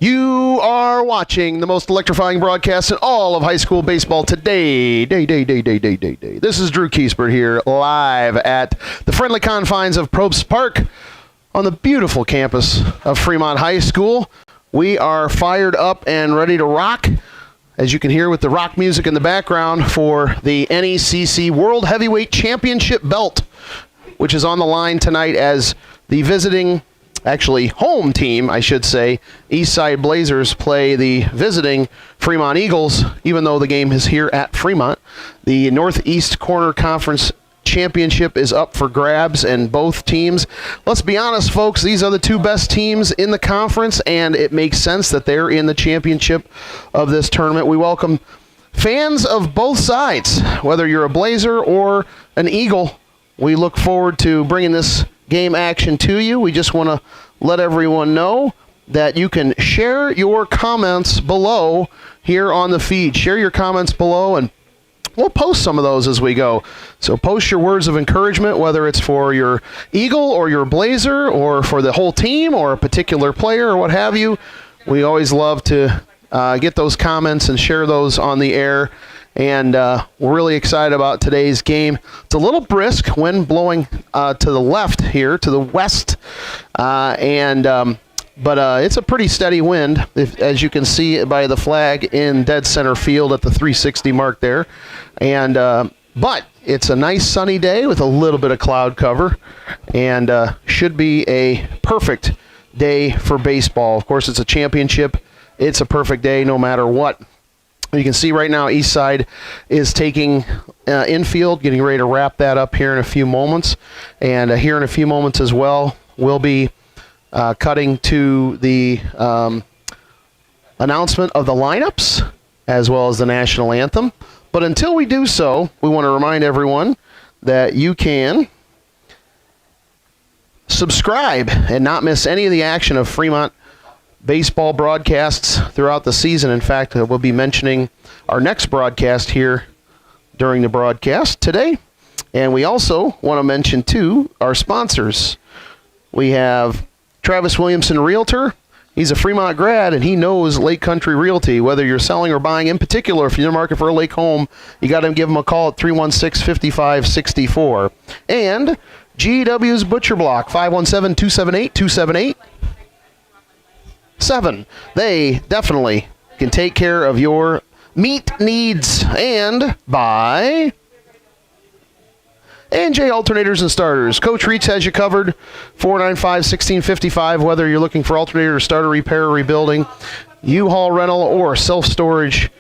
You are watching the most electrifying broadcast in all of high school baseball today. This is Drew Kiesbert here, live at the friendly confines of Probst Park on the beautiful campus of Fremont High School. We are fired up and ready to rock, as you can hear with the rock music in the background, for the NECC World Heavyweight Championship belt, which is on the line tonight as the visiting, actually home team, I should say, Eastside Blazers play the visiting Fremont Eagles, even though the game is here at Fremont. The Northeast Corner Conference Championship is up for grabs, and both teams, let's be honest, folks, these are the two best teams in the conference, and it makes sense that they're in the championship of this tournament. We welcome fans of both sides, whether you're a Blazer or an Eagle. We look forward to bringing this game action to you. We just want to let everyone know that you can share your comments below here on the feed. Share your comments below, and we'll post some of those as we go. So post your words of encouragement, whether it's for your Eagle or your Blazer or for the whole team or a particular player or what have you. We always love to get those comments and share those on the air. And we're really excited about today's game. It's a little brisk, wind blowing to the left here, to the west, but it's a pretty steady wind, as you can see by the flag in dead center field at the 360 mark there. And but it's a nice sunny day with a little bit of cloud cover, and should be a perfect day for baseball. Of course, it's a championship. It's a perfect day no matter what. You can see right now Eastside is taking infield, getting ready to wrap that up here in a few moments. And here in a few moments as well, we'll be cutting to the announcement of the lineups as well as the national anthem. But until we do so, we want to remind everyone that you can subscribe and not miss any of the action of Fremont baseball broadcasts throughout the season. In fact, we'll be mentioning our next broadcast here during the broadcast today. And we also want to mention, too, our sponsors. We have Travis Williamson Realtor. He's a Fremont grad, and he knows Lake Country Realty. Whether you're selling or buying, in particular, if you're in the market for a lake home, you got to give him a call at 316-5564. And GW's Butcher Block, 517-278-278. They definitely can take care of your meat needs. And by J Alternators and Starters. Coach Reitz has you covered. 495-1655, whether you're looking for alternator, starter, repair, or rebuilding, U-Haul rental, or self-storage,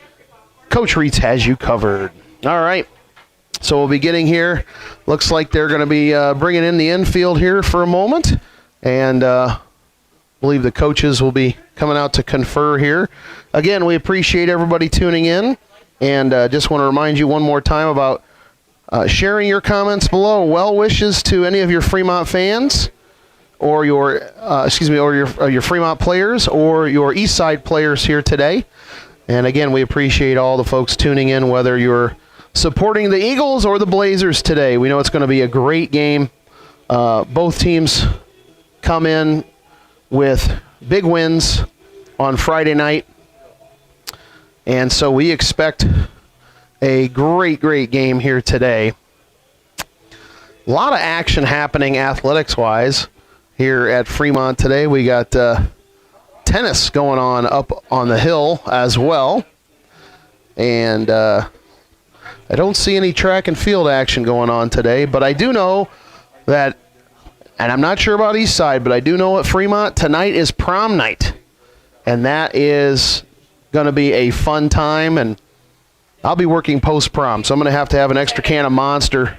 Coach Reitz has you covered. All right. So we'll be getting here. Looks like they're going to be bringing in the infield here for a moment. And I believe the coaches will be coming out to confer here. Again, we appreciate everybody tuning in, and just want to remind you one more time about sharing your comments below. Well wishes to any of your Fremont fans, or your your Fremont players, or your Eastside players here today. And again, we appreciate all the folks tuning in, whether you're supporting the Eagles or the Blazers today. We know it's going to be a great game. Both teams come in with big wins on Friday night, and so we expect a great game here today. A lot of action happening athletics-wise here at Fremont today. We got tennis going on up on the hill as well, and I don't see any track and field action going on today, but I do know that, and I'm not sure about Eastside, but I do know at Fremont tonight is prom night. And that is going to be a fun time. And I'll be working post-prom, so I'm going to have an extra can of Monster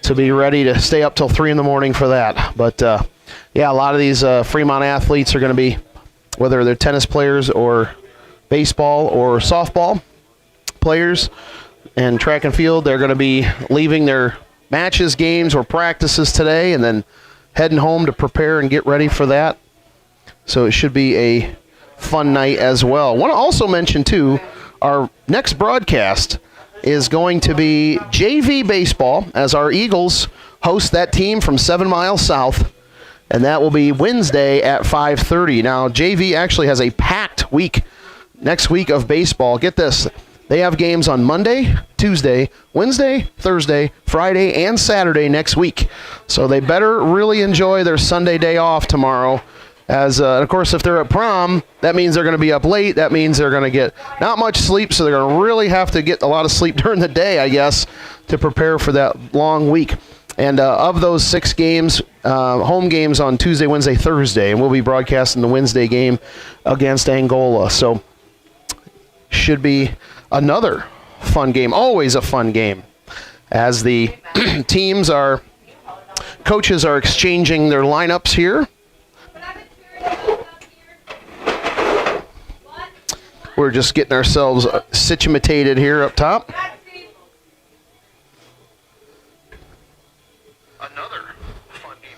to be ready to stay up till 3 in the morning for that. But, yeah, a lot of these Fremont athletes are going to be, whether they're tennis players or baseball or softball players and track and field, they're going to be leaving their matches, games, or practices today and then heading home to prepare and get ready for that. So it should be a fun night as well. I want to also mention, too, our next broadcast is going to be JV baseball, as our Eagles host that team from 7 miles south. and that will be Wednesday at 5:30. Now, JV actually has a packed week next week of baseball. Get this. They have games on Monday, Tuesday, Wednesday, Thursday, Friday, and Saturday next week. So they better really enjoy their Sunday day off tomorrow. As of course, if they're at prom, that means they're going to be up late. That means they're going to get not much sleep, so they're going to really have to get a lot of sleep during the day, I guess, to prepare for that long week. And of those 6 games, home games on Tuesday, Wednesday, Thursday, and we'll be broadcasting the Wednesday game against Angola. So should be another fun game, always a fun game, as the coaches are exchanging their lineups here. We're just getting ourselves situated here up top. Another fun game.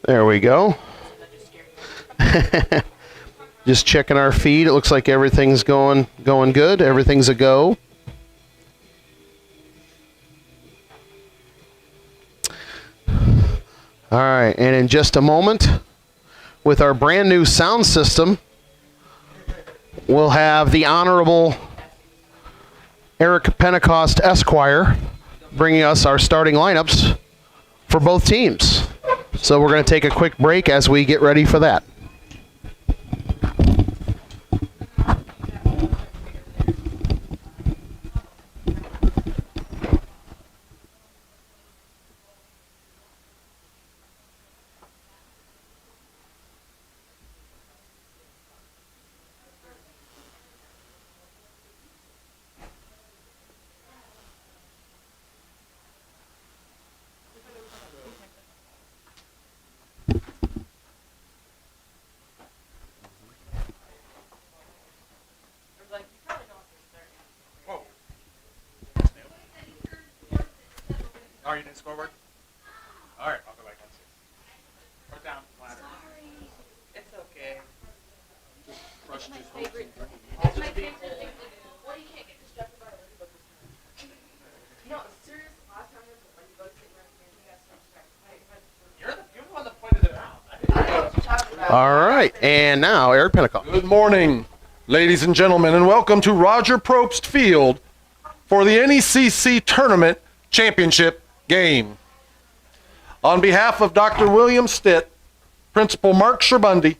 There we go. Just checking our feed. It looks like everything's going good. Everything's a go. All right, and in just a moment, with our brand new sound system, we'll have the Honorable Eric Pentecost Esquire bringing us our starting lineups for both teams. So we're going to take a quick break as we get ready for that. Oh, you didn't scoreboard? All right, I'll go back and see. Put down ladder. Sorry. It's okay. Crush It's my juice. favorite. It's my favorite thing to do. Well, you can't get distracted by it. No, serious. Last time was when you go sit around here, you got so distracted. You're the one that pointed it out. I know what you're talking about. All right, and now Eric Pentecost. Good morning, ladies and gentlemen, and welcome to Roger Probst Field for the NECC Tournament Championship game. On behalf of Dr. William Stitt, Principal Mark Sherbundi,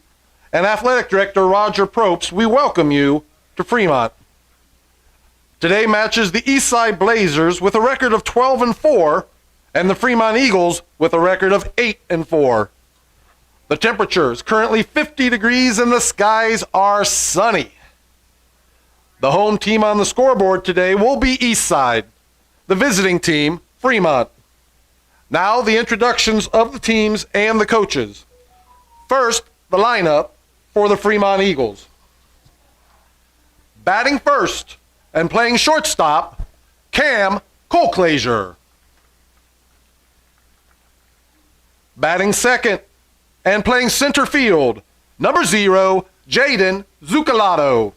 and Athletic Director Roger Probst, we welcome you to Fremont. Today matches the Eastside Blazers with a record of 12-4 and the Fremont Eagles with a record of 8-4. The temperature is currently 50 degrees and the skies are sunny. The home team on the scoreboard today will be Eastside. The visiting team, Fremont. Now the introductions of the teams and the coaches. First, the lineup for the Fremont Eagles. Batting first and playing shortstop, Cam Colclaser. Batting second and playing center field, number 0, Jaden Zucalato.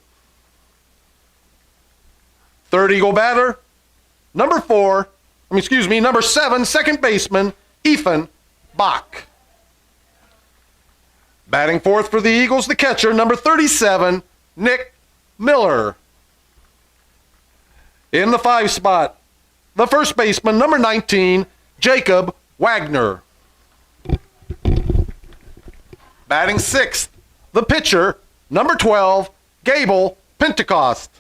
Third Eagle batter, number 7, second baseman, Ethan Bach. Batting fourth for the Eagles, the catcher, number 37, Nick Miller. In the 5 spot, the first baseman, number 19, Jacob Wagner. Batting sixth, the pitcher, number 12, Gable Pentecost.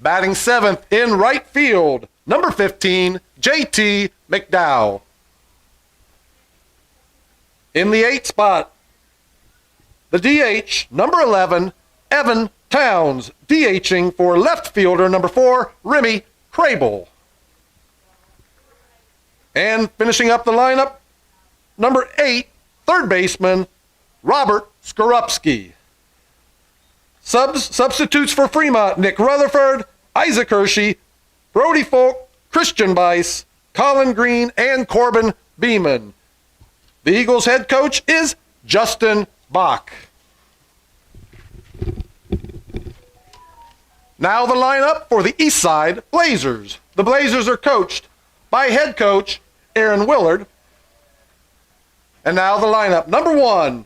Batting seventh in right field, number 15, JT McDowell. In the 8th spot, the DH, number 11, Evan Towns, DHing for left fielder, number 4, Remy Crable. And finishing up the lineup, number 8, third baseman, Robert Skorupski. Substitutes for Fremont, Nick Rutherford, Isaac Hershey, Brody Folk, Christian Bice, Colin Green, and Corbin Beeman. The Eagles head coach is Justin Bach. Now the lineup for the Eastside Blazers. The Blazers are coached by head coach Aaron Willard, And now the lineup. Number 1,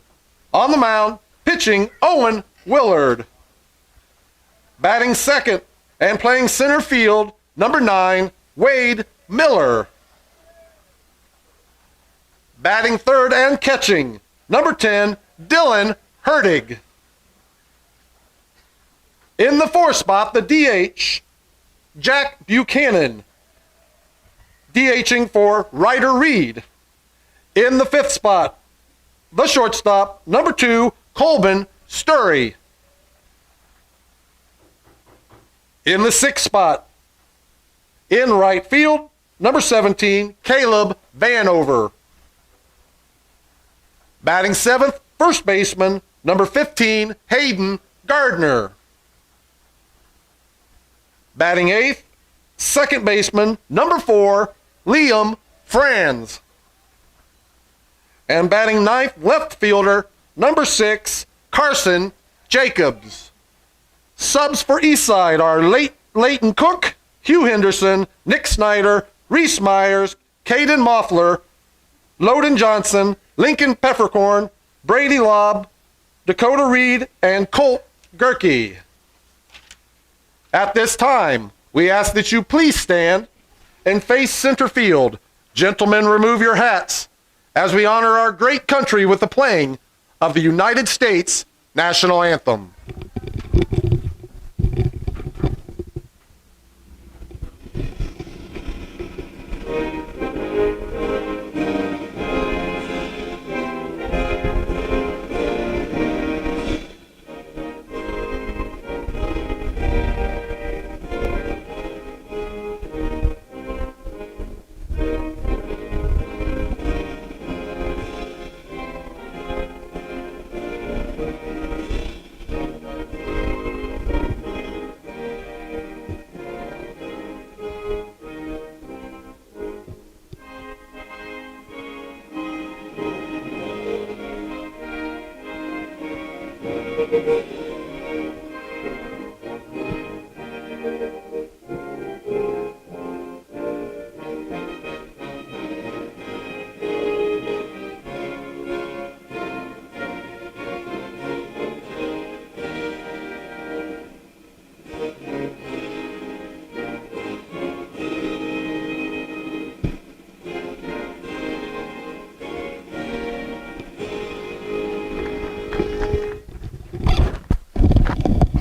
on the mound, pitching Owen Willard. Batting second and playing center field, number 9, Wade Miller. Batting third and catching, number 10, Dylan Hertig. In the 4th spot, the DH, Jack Buchanan. DHing for Ryder Reed. In the 5th spot, the shortstop, number 2, Colbin Sturry. In the 6th spot, in right field, number 17, Caleb Vanover. Batting 7th, first baseman, number 15, Hayden Gardner. Batting 8th, second baseman, number 4, Liam Franz. And batting 9th, left fielder, number 6, Carson Jacobs. Subs for Eastside are Leighton Cook, Hugh Henderson, Nick Snyder, Reese Myers, Caden Moffler, Loden Johnson, Lincoln Peppercorn, Brady Lobb, Dakota Reed, and Colt Gerke. At this time, we ask that you please stand and face center field. Gentlemen, remove your hats as we honor our great country with the playing of the United States National Anthem.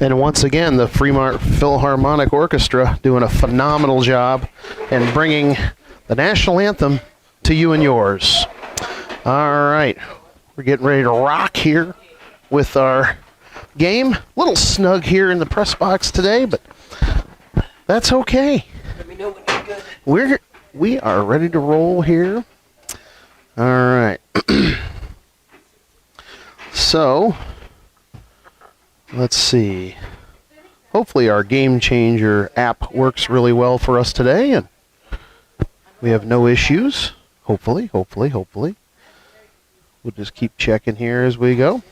And once again, the Fremont Philharmonic Orchestra doing a phenomenal job and bringing the national anthem to you and yours. All right, we're getting ready to rock here with our game. A little snug here in the press box today, but that's okay. Let me know when you're good. We are ready to roll here. All right. So, let's see. Hopefully our Game Changer app works really well for us today, and we have no issues. Hopefully. We'll just keep checking here as we go.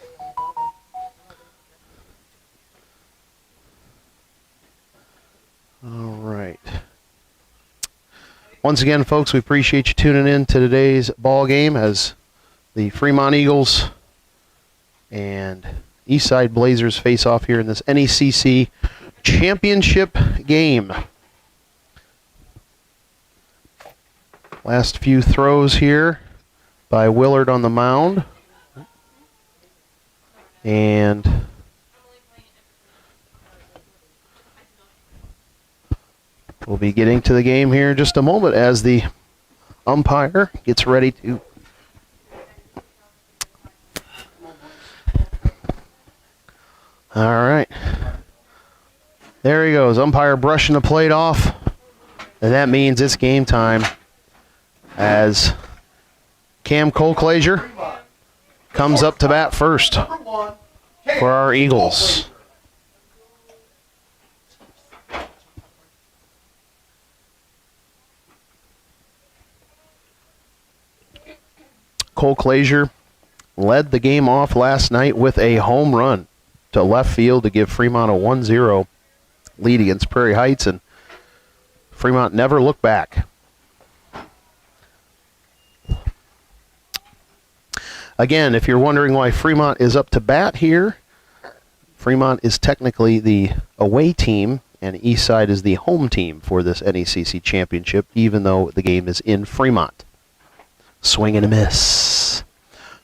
All right. Once again, folks, we appreciate you tuning in to today's ball game as the Fremont Eagles and Eastside Blazers face off here in this NECC championship game. Last few throws here by Willard on the mound. And we'll be getting to the game here in just a moment as the umpire gets ready to all right. There he goes. Umpire brushing the plate off. And that means it's game time as Cam Colclaser comes up to bat first for our Eagles. Colclaser led the game off last night with a home run to left field to give Fremont a 1-0 lead against Prairie Heights, and Fremont never looked back. Again, if you're wondering why Fremont is up to bat here, Fremont is technically the away team, and Eastside is the home team for this NECC championship, even though the game is in Fremont. Swing and a miss.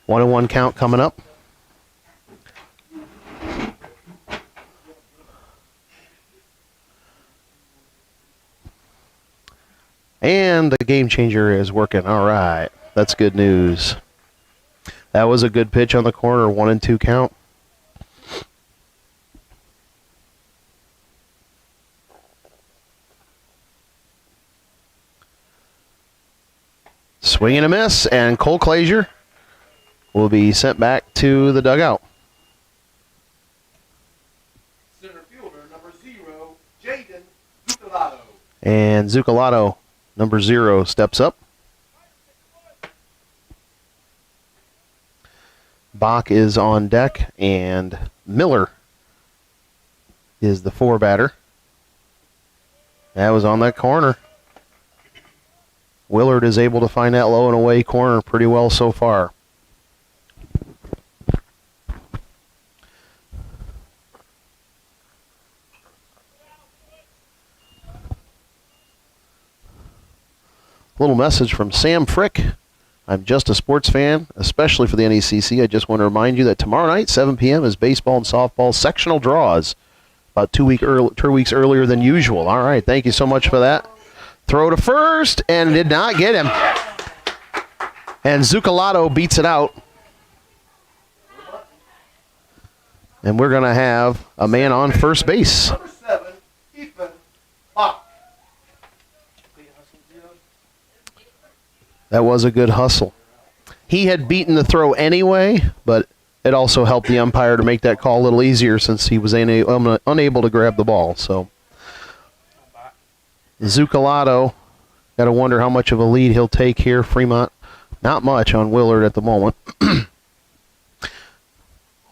1-1 count coming up. And the game changer is working. All right. That's good news. That was a good pitch on the corner. 1-2 count. Swing and a miss, and Cole Clazier will be sent back to the dugout. Center fielder, number 0, Jaden Zucalato. And Zucalato, number 0, steps up. Bach is on deck, and Miller is the 4 batter. That was on that corner. Willard is able to find that low and away corner pretty well so far. Little message from Sam Frick. I'm just a sports fan, especially for the NECC. I just want to remind you that tomorrow night, 7 p.m., is baseball and softball sectional draws. About 2 weeks earlier than usual. All right, thank you so much for that. Throw to first, and did not get him. And Zucalato beats it out. And we're going to have a man on first base. Number 7, Ethan Bach. That was a good hustle. He had beaten the throw anyway, but it also helped the umpire to make that call a little easier since he was unable to grab the ball. So Zucalato, got to wonder how much of a lead he'll take here. Fremont, not much on Willard at the moment.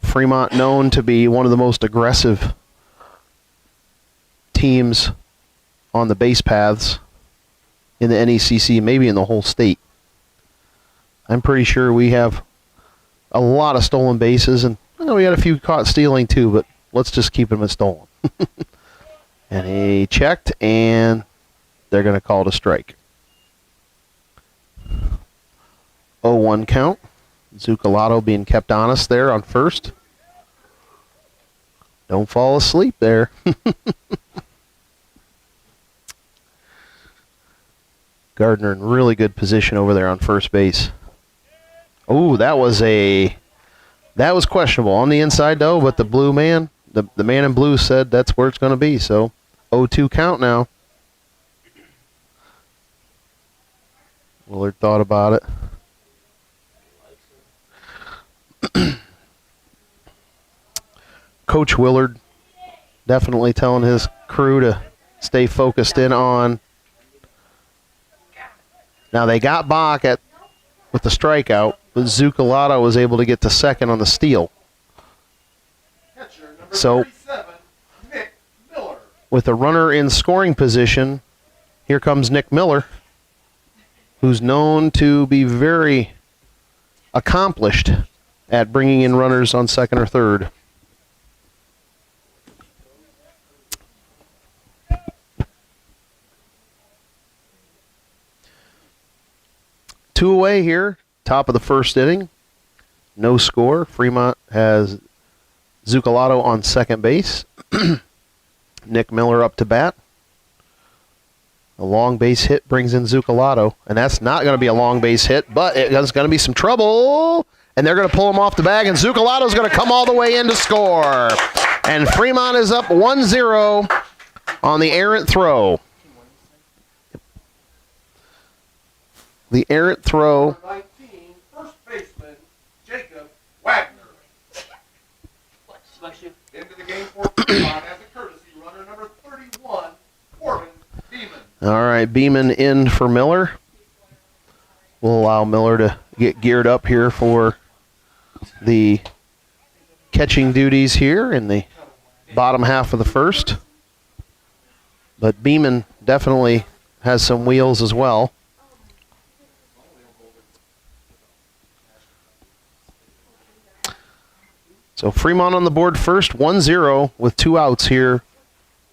Fremont known to be one of the most aggressive teams on the base paths in the NECC, maybe in the whole state. I'm pretty sure we have a lot of stolen bases, and we had a few caught stealing too, but let's just keep them as stolen. And he checked, and they're going to call it a strike. 0-1 count. Zucalato being kept honest there on first. Don't fall asleep there. Gardner in really good position over there on first base. Oh, that was questionable on the inside though, but the blue man, the man in blue said that's where it's going to be. So 0-2 count now. Willard thought about it. Coach Willard definitely telling his crew to stay focused in on. Now they got Bach with the strikeout, but Zucalato was able to get to second on the steal. Catcher, number So 37, Nick Miller. with a runner in scoring position, here comes Nick Miller, who's known to be very accomplished at bringing in runners on second or third. Two away here, top of the first inning. No score. Fremont has Zucalato on second base. Nick Miller up to bat. A long base hit brings in Zucalato, and that's not going to be a long base hit, but it's going to be some trouble, and they're going to pull him off the bag, and Zucalato's going to come all the way in to score. And Fremont is up 1-0 on the errant throw. The errant throw. Number 19, first baseman, Jacob Wagner. Into the game for Fremont as a courtesy runner, number 31, Corbin Beeman. All right, Beeman in for Miller. We'll allow Miller to get geared up here for the catching duties here in the bottom half of the first. But Beeman definitely has some wheels as well. So Fremont on the board first, 1-0 with 2 outs here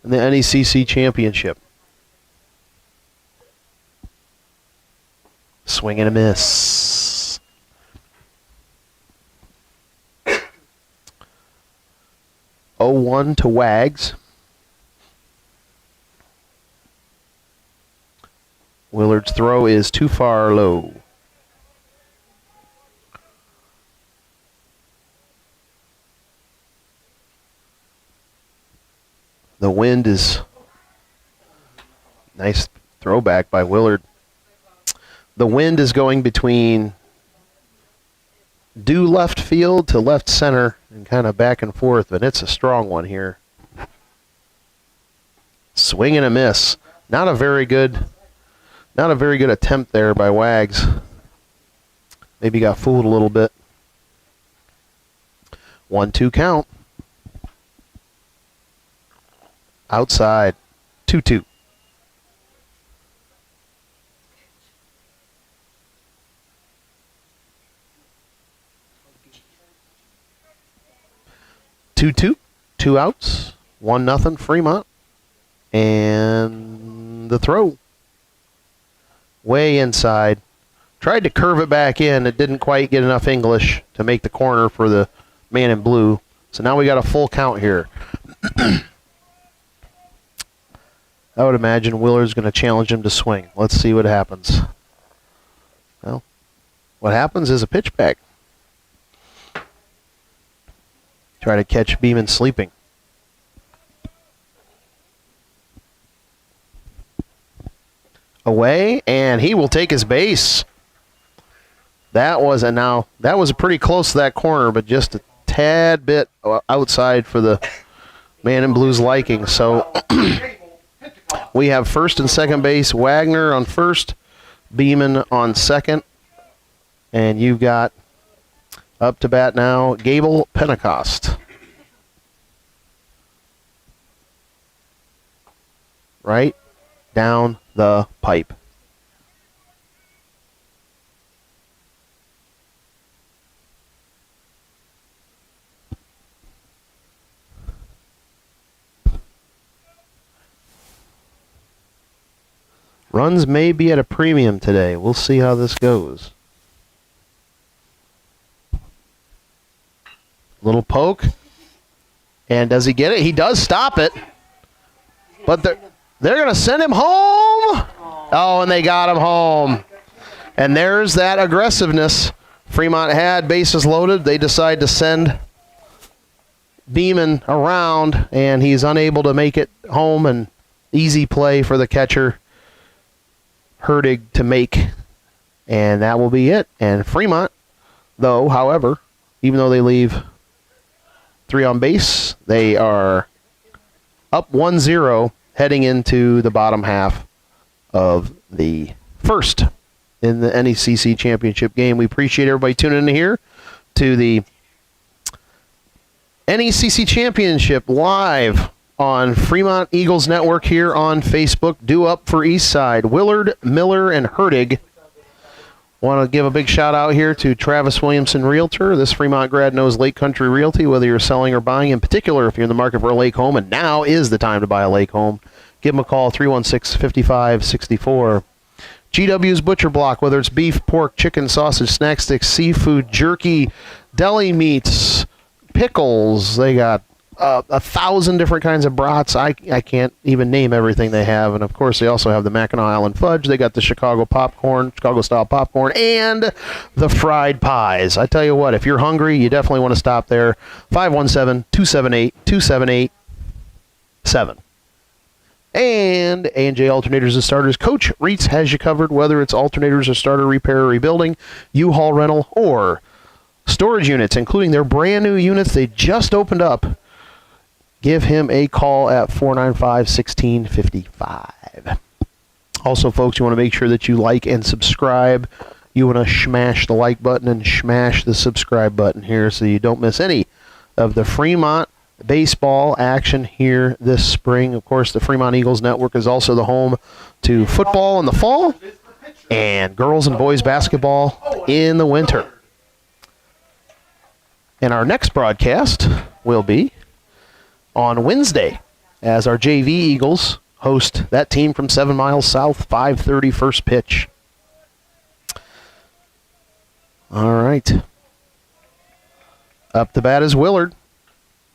in the NECC championship. Swing and a miss. Oh, 1 to Wags. Willard's throw is too far low. The wind is nice throwback by Willard. The wind is going between due left field to left center and kind of back and forth, but it's a strong one here. Swing and a miss. Not a very good attempt there by Wags. Maybe got fooled a little bit. 1-2 count. Outside. 2-2. Two outs. 1-0 Fremont. And the throw. Way inside. Tried to curve it back in. It didn't quite get enough English to make the corner for the man in blue. So now we got a full count here. I would imagine Willard's going to challenge him to swing. Let's see what happens. Well, what happens is a pitch back. Try to catch Beeman sleeping. Away, and he will take his base. That was pretty close to that corner, but just a tad bit outside for the man in blue's liking. So we have first and second base, Wagner on first, Beeman on second, and you've got up to bat now, Gable Pentecost. Right down the pipe. Runs may be at a premium today. We'll see how this goes. Little poke. And does he get it? He does stop it. But they're going to send him home. Oh, and they got him home. And there's that aggressiveness. Fremont had bases loaded. They decide to send Beeman around, and he's unable to make it home. And easy play for the catcher, Herdig, to make. And that will be it. And Fremont, though, however, even though they leave 3 on base, they are up 1-0 heading into the bottom half of the first in the NECC championship game. We appreciate everybody tuning in here to the NECC championship live on Fremont Eagles Network here on Facebook. Due up for Eastside, Willard, Miller, and Herdig. Want to give a big shout out here to Travis Williamson, Realtor. This Fremont grad knows Lake Country Realty, whether you're selling or buying. In particular, if you're in the market for a lake home, and now is the time to buy a lake home, give them a call, 316-5564. GW's Butcher Block, whether it's beef, pork, chicken, sausage, snack sticks, seafood, jerky, deli meats, pickles. They got 1,000 different kinds of brats. I can't even name everything they have. And, of course, they also have the Mackinac Island fudge. They got the Chicago style popcorn, and the fried pies. I tell you what, if you're hungry, you definitely want to stop there. 517-278-2787. And A&J Alternators and Starters. Coach Reitz has you covered, whether it's alternators or starter repair or rebuilding, U-Haul rental, or storage units, including their brand new units they just opened up. Give him a call at 495-1655. Also, folks, you want to make sure that you like and subscribe. You want to smash the like button and smash the subscribe button here so you don't miss any of the Fremont baseball action here this spring. Of course, the Fremont Eagles Network is also the home to football in the fall and girls and boys basketball in the winter. And our next broadcast will be on Wednesday as our JV Eagles host that team from 7 miles south, 5:30 first pitch. All right. Up the bat is Willard.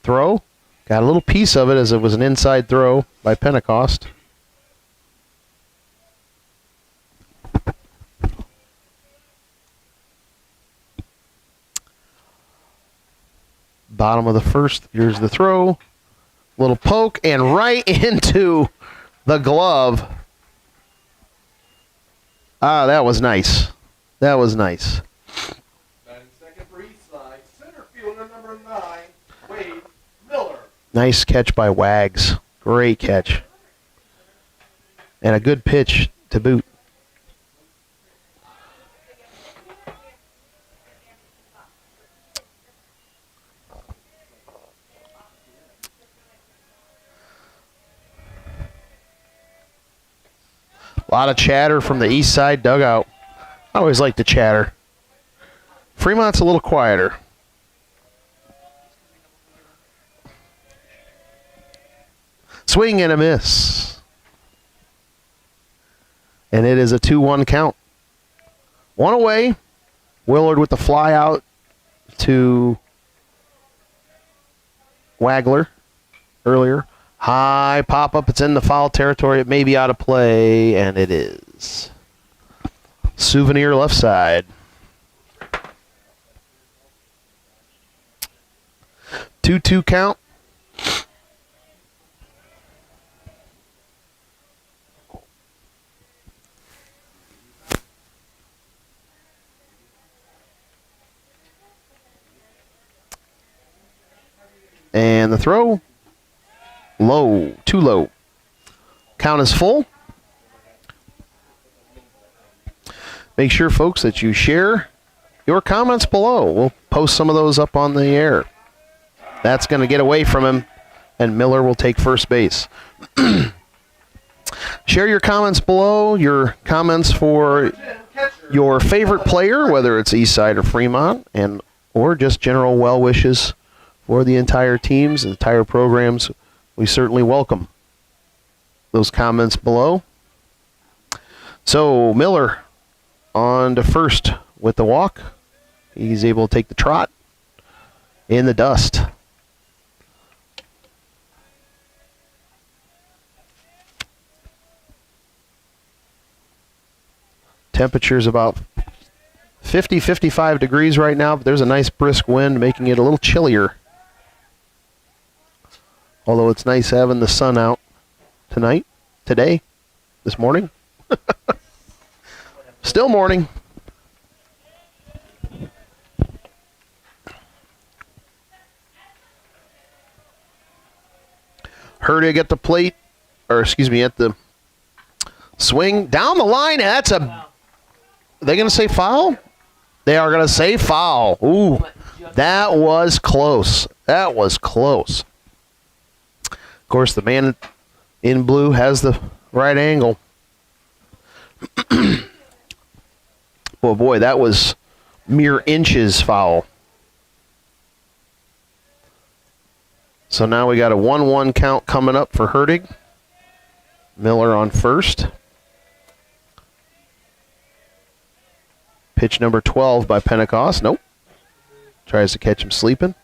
Throw. Got a little piece of it as it was an inside throw by Pentecost. Bottom of the first. Here's the throw. Little poke and right into the glove. Ah, that was nice. That was nice. Batting second for Eastside, center fielder number 9, Wade Miller. Nice catch by Wags. Great catch. And a good pitch to boot. A lot of chatter from the east side dugout. I always like the chatter. Fremont's a little quieter. Swing and a miss. And it is a 2-1 count. One away. Willard with the fly out to Wagler earlier. High pop-up. It's in the foul territory. It may be out of play, and it is. Souvenir left side. 2-2 count. And the throw. Low. Too low. Count is full. Make sure, folks, that you share your comments below. We'll post some of those up on the air. That's going to get away from him, and Miller will take first base. Share your comments below, your comments for your favorite player, whether it's Eastside or Fremont, or just general well wishes for the entire teams, the entire programs. We certainly welcome those comments below. So Miller on to first with the walk. He's able to take the trot in the dust. Temperature's about 50, 55 degrees right now, but there's a nice brisk wind making it a little chillier. Although it's nice having the sun out tonight, today, this morning. Still morning. Hurtig at the plate, or excuse me, at the swing. Down the line, that's a... Are they going to say foul? They are going to say foul. Ooh, that was close. That was close. Of course, the man in blue has the right angle. Well, boy, that was mere inches foul. So now we got a 1-1 count coming up for Hurtig. Miller on first. Pitch number 12 by Pentecost. Nope. Tries to catch him sleeping.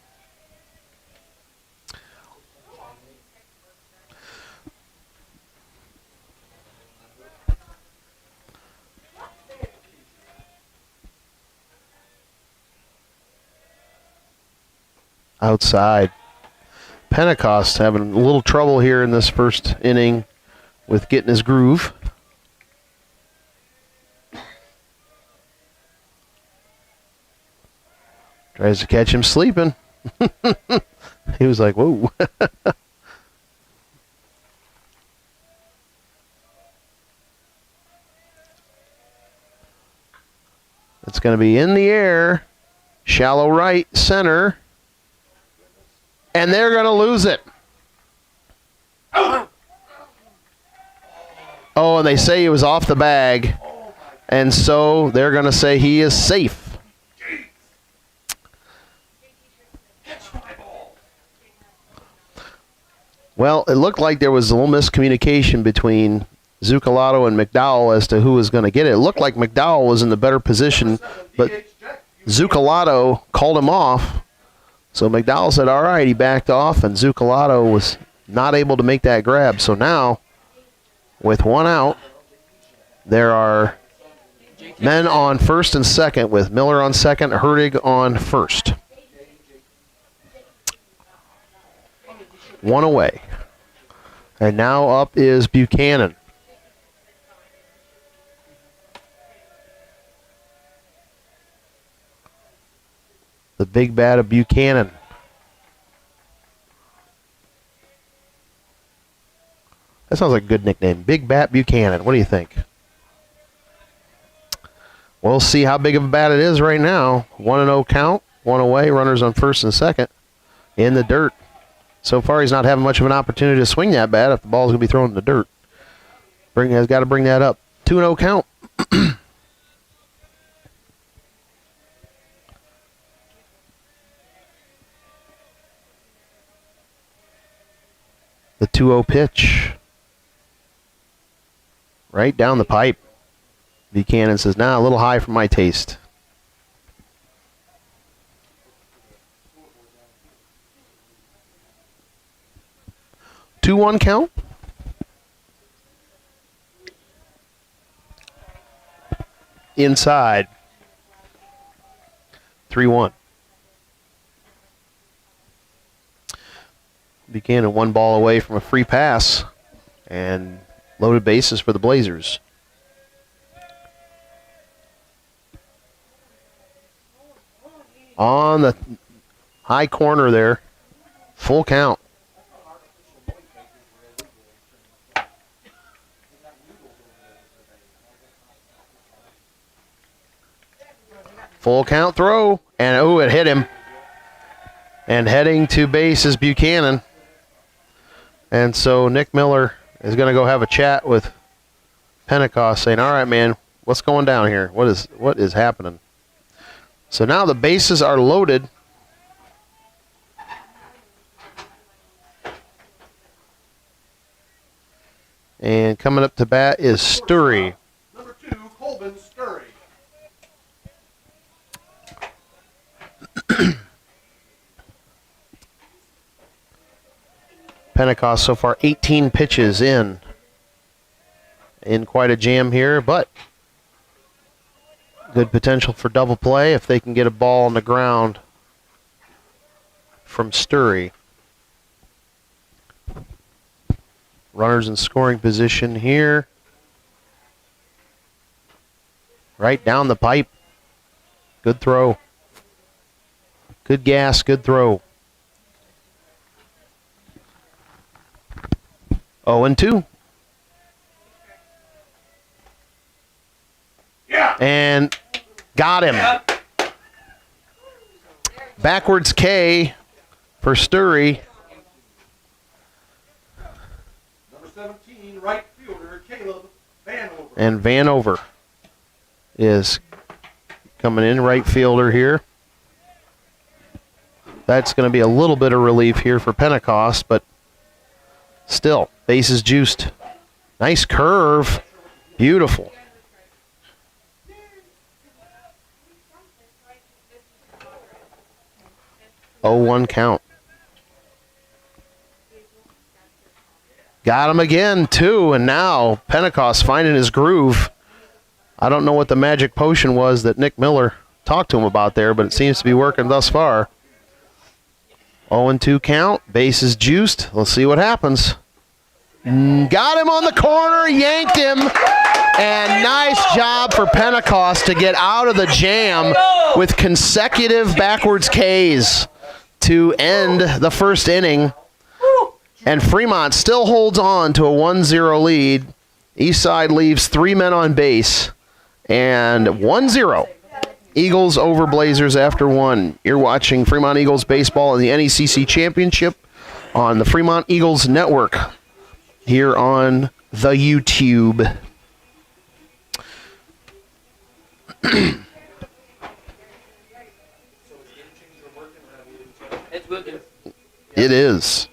Outside. Pentecost having a little trouble here in this first inning with getting his groove. Tries to catch him sleeping. He was like, whoa. It's going to be in the air. Shallow right, center. And they're going to lose it. Oh, and they say he was off the bag. And so they're going to say he is safe. Well, it looked like there was a little miscommunication between Zucalato and McDowell as to who was going to get it. It looked like McDowell was in the better position, but Zucalato called him off. So McDowell said, all right, he backed off, and Zucalato was not able to make that grab. So now, with one out, there are men on first and second with Miller on second, Hertig on first. One away. And now up is Buchanan. The big bat of Buchanan. That sounds like a good nickname. Big Bat Buchanan. What do you think? We'll see how big of a bat it is right now. 1-0 count. One away. Runners on first and second. In the dirt. So far, he's not having much of an opportunity to swing that bat if the ball's going to be thrown in the dirt. Has got to bring that up. 2-0 count. The 2-0 pitch. Right down the pipe. Buchanan says, nah, a little high for my taste. Two 2-1 count. Inside. 3-1. Buchanan one ball away from a free pass and loaded bases for the Blazers. On the high corner there, full count. Full count throw, and oh, it hit him. And heading to base is Buchanan. And so Nick Miller is going to go have a chat with Pentecost, saying, all right, man, what's going down here? What is happening? So now the bases are loaded. And coming up to bat is Sturry. Number 2, Colvin Sturry. Pentecost so far 18 pitches in quite a jam here, but good potential for double play if they can get a ball on the ground from Sturry. Runners in scoring position here. Right down the pipe. Good throw. Good gas, good throw. 0-2. Yeah. And got him. Backwards K for Sturry. Number 17, right fielder, Caleb Vanover. And Vanover is coming in, right fielder here. That's going to be a little bit of relief here for Pentecost, but still, base is juiced. Nice curve. Beautiful. Oh, 1 count. Got him again, too, and now Pentecost finding his groove. I don't know what the magic potion was that Nick Miller talked to him about there, but it seems to be working thus far. 0-2 count. Base is juiced. Let's see what happens. Got him on the corner, yanked him, and nice job for Pentecost to get out of the jam with consecutive backwards Ks to end the first inning. And Fremont still holds on to a 1-0 lead. Eastside leaves 3 men on base, and 1-0. Eagles over Blazers after 1. You're watching Fremont Eagles baseball in the NECC Championship on the Fremont Eagles Network here on the YouTube. It's working. It is.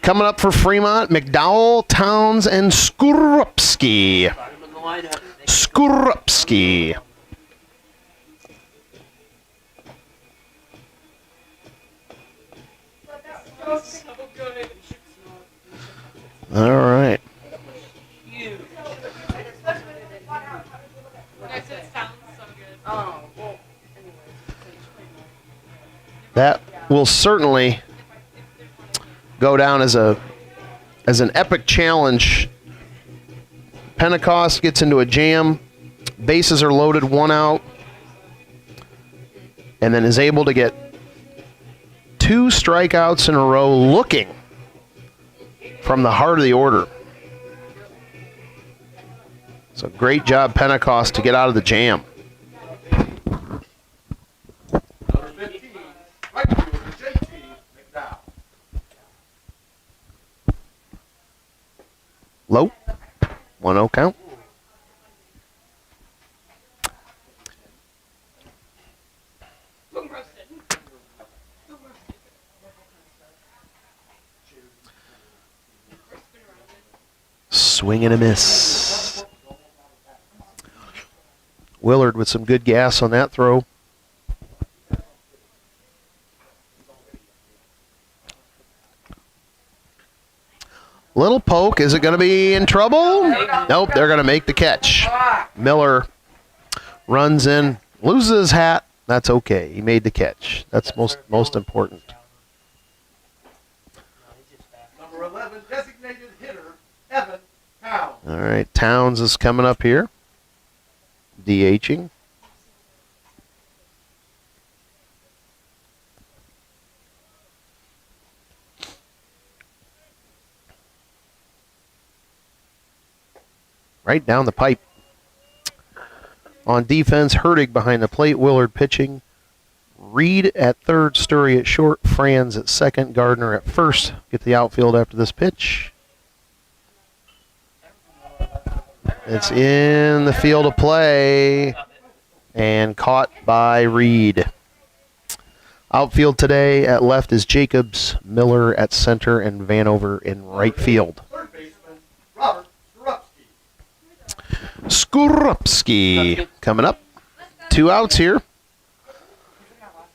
Coming up for Fremont, McDowell, Towns, and Skorupski. Skorupski. All right. That will certainly go down as an epic challenge. Pentecost gets into a jam. Bases are loaded, 1 out. And then is able to get 2 strikeouts in a row looking from the heart of the order. So great job, Pentecost, to get out of the jam. Number 15, right fielder, JT McDowell. Low. 1-0 count. Swing and a miss. Willard with some good gas on that throw. Little poke. Is it going to be in trouble? Nope, they're going to make the catch. Miller runs in, loses his hat. That's okay. He made the catch. That's most important. Number 11, designated hitter, Evan Towns. All right, Towns is coming up here. DHing. Right down the pipe. On defense, Hertig behind the plate, Willard pitching. Reed at third, Sturry at short, Franz at second, Gardner at first. Get the outfield after this pitch. It's in the field of play and caught by Reed. Outfield today at left is Jacobs, Miller at center, and Vanover in right field. Third baseman, Robert Skorupski. Skorupski coming up. 2 outs here.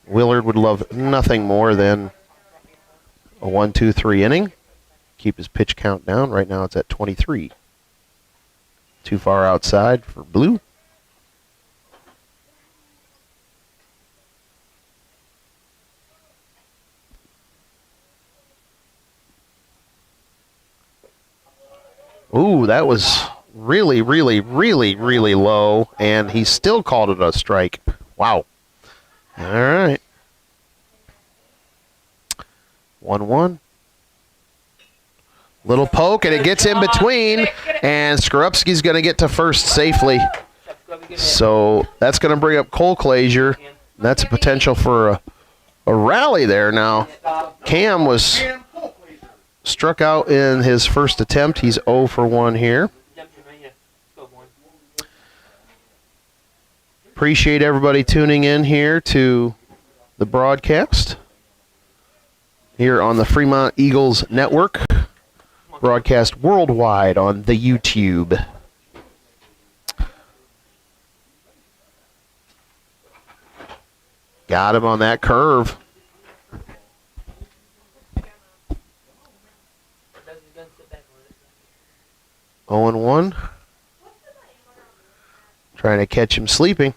Willard would love nothing more than a 1-2-3 inning. Keep his pitch count down. Right now it's at 23. Too far outside for Blue. Ooh, that was really, really, really, really low, and he still called it a strike. Wow. All right. 1-1. Little poke, and it gets in between, and Skorupski's going to get to first safely. So that's going to bring up Cole Clazier. That's a potential for a rally there now. Cam was struck out in his first attempt. He's 0 for 1 here. Appreciate everybody tuning in here to the broadcast here on the Fremont Eagles Network. Broadcast worldwide on the YouTube. Got him on that curve. Oh and 1. Trying to catch him sleeping.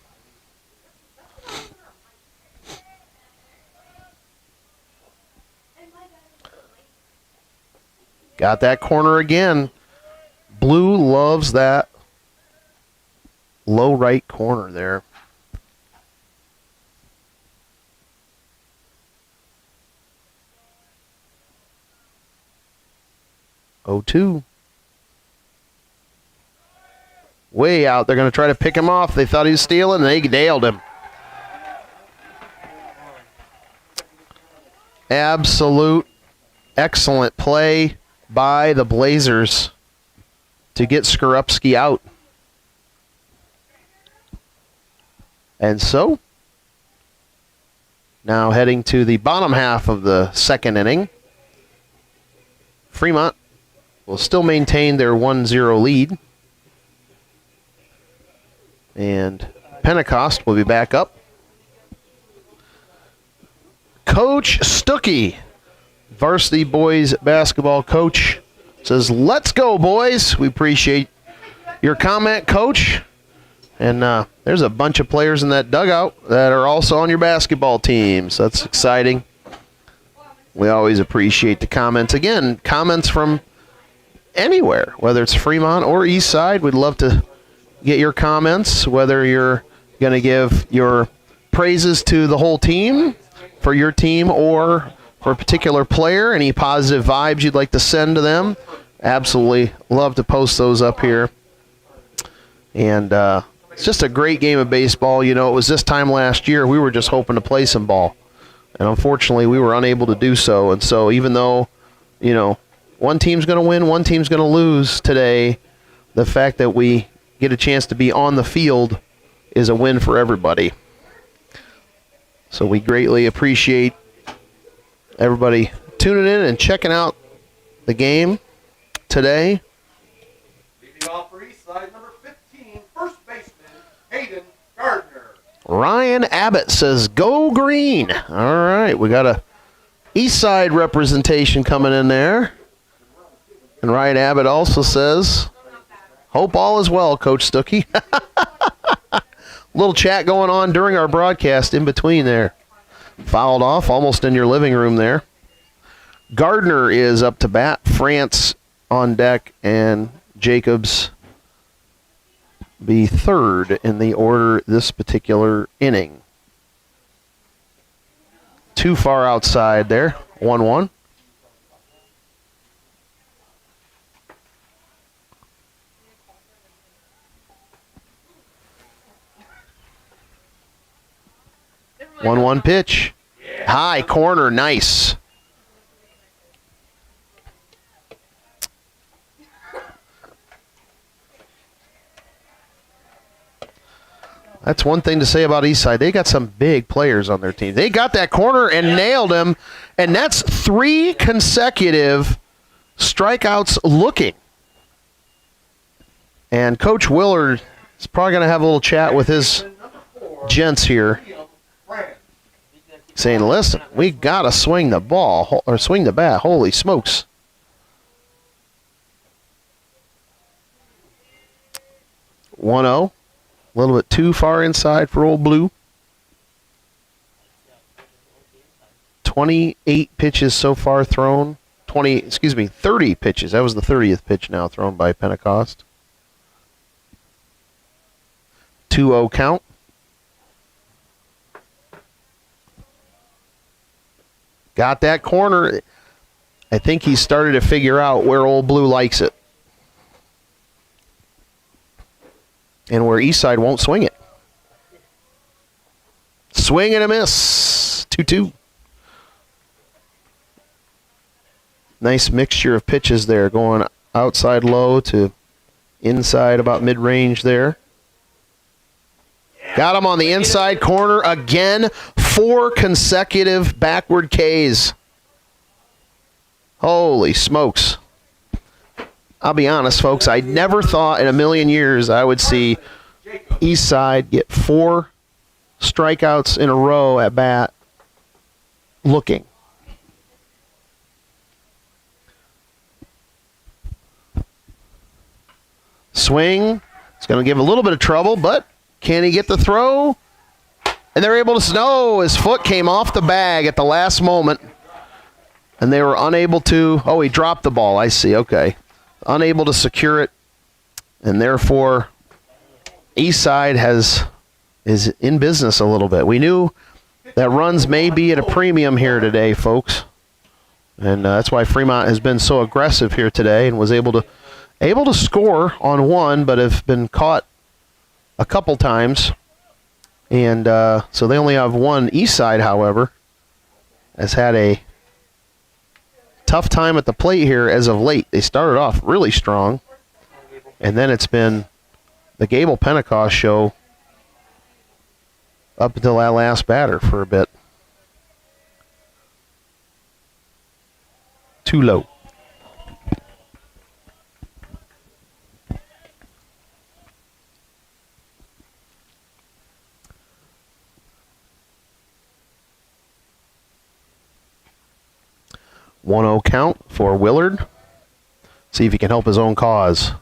Got that corner again. Blue loves that low right corner there. Oh, 2. Way out. They're going to try to pick him off. They thought he was stealing, and they nailed him. Absolute excellent play by the Blazers to get Skorupski out. And so, now heading to the bottom half of the second inning. Fremont will still maintain their 1-0 lead. And Pentecost will be back up. Coach Stuckey, varsity boys basketball coach, says, "Let's go, boys." We appreciate your comment, Coach. And there's a bunch of players in that dugout that are also on your basketball team, so that's exciting. We always appreciate the comments. Again, comments from anywhere, whether it's Fremont or Eastside. We'd love to get your comments, whether you're going to give your praises to the whole team, for your team, or for a particular player, any positive vibes you'd like to send to them. Absolutely love to post those up here. And it's just a great game of baseball. You know, it was this time last year we were just hoping to play some ball. And unfortunately, we were unable to do so. And so even though, you know, one team's going to win, one team's going to lose today, the fact that we get a chance to be on the field is a win for everybody. So we greatly appreciate everybody tuning in and checking out the game today. Leading off for Eastside, number 15, first baseman, Hayden Gardner. Ryan Abbott says, "Go green." All right, we got a Eastside representation coming in there. And Ryan Abbott also says, "Hope all is well, Coach Stuckey." Little chat going on during our broadcast in between there. Fouled off, almost in your living room there. Gardner is up to bat. France on deck, and Jacobs be third in the order this particular inning. Too far outside there. 1-1. One pitch. High corner, nice. That's one thing to say about Eastside. They got some big players on their team. They got that corner and nailed him, and that's 3 consecutive strikeouts looking. And Coach Willard is probably going to have a little chat with his gents here, saying, "Listen, we got to swing the ball, or swing the bat. Holy smokes." "1-0. A little bit too far inside for old Blue. 28 pitches so far thrown. 30 pitches. That was the 30th pitch now thrown by Pentecost. 2-0 count. Got that corner. I think he started to figure out where old Blue likes it. And where Eastside won't swing it. Swing and a miss. 2-2. Nice mixture of pitches there, going outside low to inside about mid-range there. Got him on the inside corner again. 4 consecutive backward Ks. Holy smokes. I'll be honest, folks, I never thought in a million years I would see Eastside get 4 strikeouts in a row at bat looking. Swing. It's going to give a little bit of trouble, but can he get the throw? And they're able to, no, his foot came off the bag at the last moment. And they were unable to, oh, he dropped the ball. I see, okay. Unable to secure it. And therefore, Eastside is in business a little bit. We knew that runs may be at a premium here today, folks. And that's why Fremont has been so aggressive here today and was able to score on one, but have been caught a couple times. And so they only have one. Eastside, however, has had a tough time at the plate here as of late. They started off really strong, and then it's been the Gable Pentecost show up until that last batter for a bit. Too low. 1-0 count for Willard. See if he can help his own cause.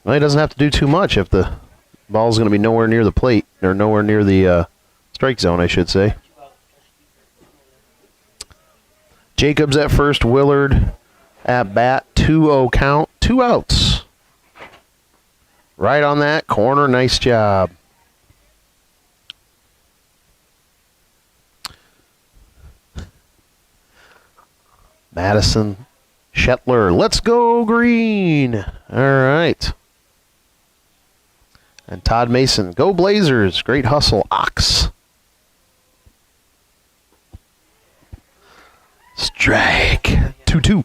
Well, he doesn't have to do too much if the ball's going to be nowhere near the plate, or nowhere near the strike zone, I should say. Jacobs at first, Willard at bat, 2-0 count, 2 outs. Right on that corner, nice job. Madison, Shetler, let's go green. All right. And Todd Mason, go Blazers, great hustle, Ox. Strike, 2-2.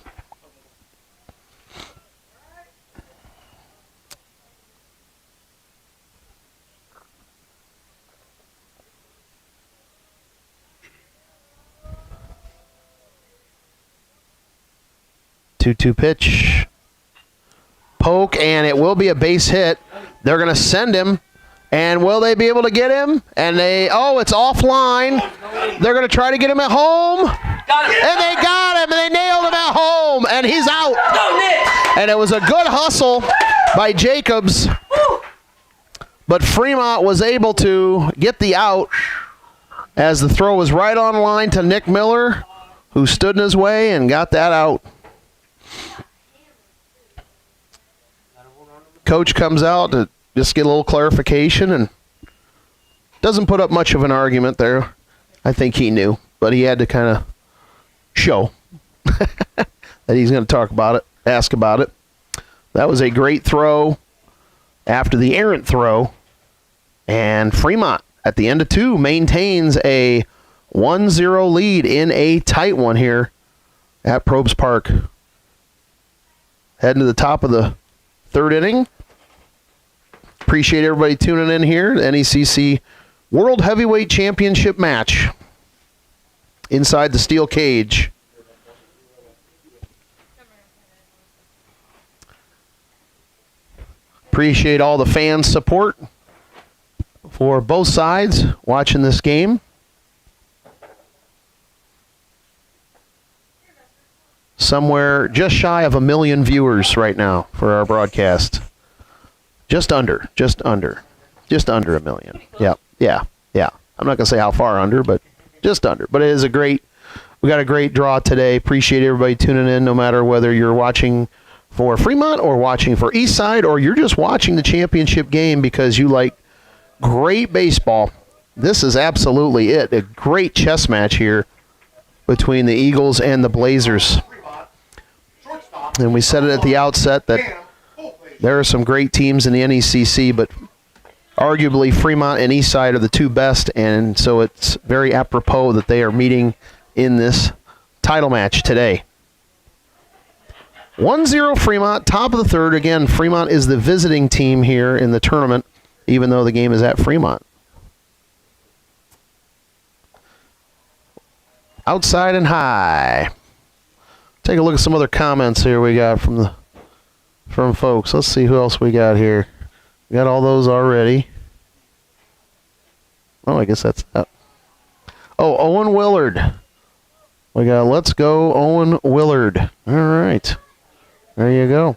Two pitch. Poke, and it will be a base hit. They're going to send him. And will they be able to get him? And it's offline. They're going to try to get him at home. Got him. And they got him, and they nailed him at home. And he's out. Go, Nick. And it was a good hustle by Jacobs. But Fremont was able to get the out as the throw was right on line to Nick Miller, who stood in his way and got that out. Coach comes out to just get a little clarification and doesn't put up much of an argument there. I think he knew, but he had to kind of show that he's going to talk about it, ask about it. That was a great throw after the errant throw, and Fremont at the end of 2 maintains a 1-0 lead in a tight one here at Probst Park. Heading to the top of the 3rd inning. Appreciate everybody tuning in here. The NECC World Heavyweight Championship match inside the steel cage. Appreciate all the fans' support for both sides watching this game. Somewhere just shy of 1 million viewers right now for our broadcast. Just under 1 million. Yeah. I'm not going to say how far under, but just under. But it is we got a great draw today. Appreciate everybody tuning in, no matter whether you're watching for Fremont or watching for Eastside, or you're just watching the championship game because you like great baseball. This is absolutely it. A great chess match here between the Eagles and the Blazers. And we said it at the outset that there are some great teams in the NECC, but arguably Fremont and Eastside are the 2 best, and so it's very apropos that they are meeting in this title match today. 1-0 Fremont, top of the 3rd. Again, Fremont is the visiting team here in the tournament, even though the game is at Fremont. Outside and high. Take a look at some other comments here we got from folks. Let's see who else we got here. We got all those already. Oh, I guess that's that. Oh, Owen Willard. We got let's go Owen Willard. All right. There you go.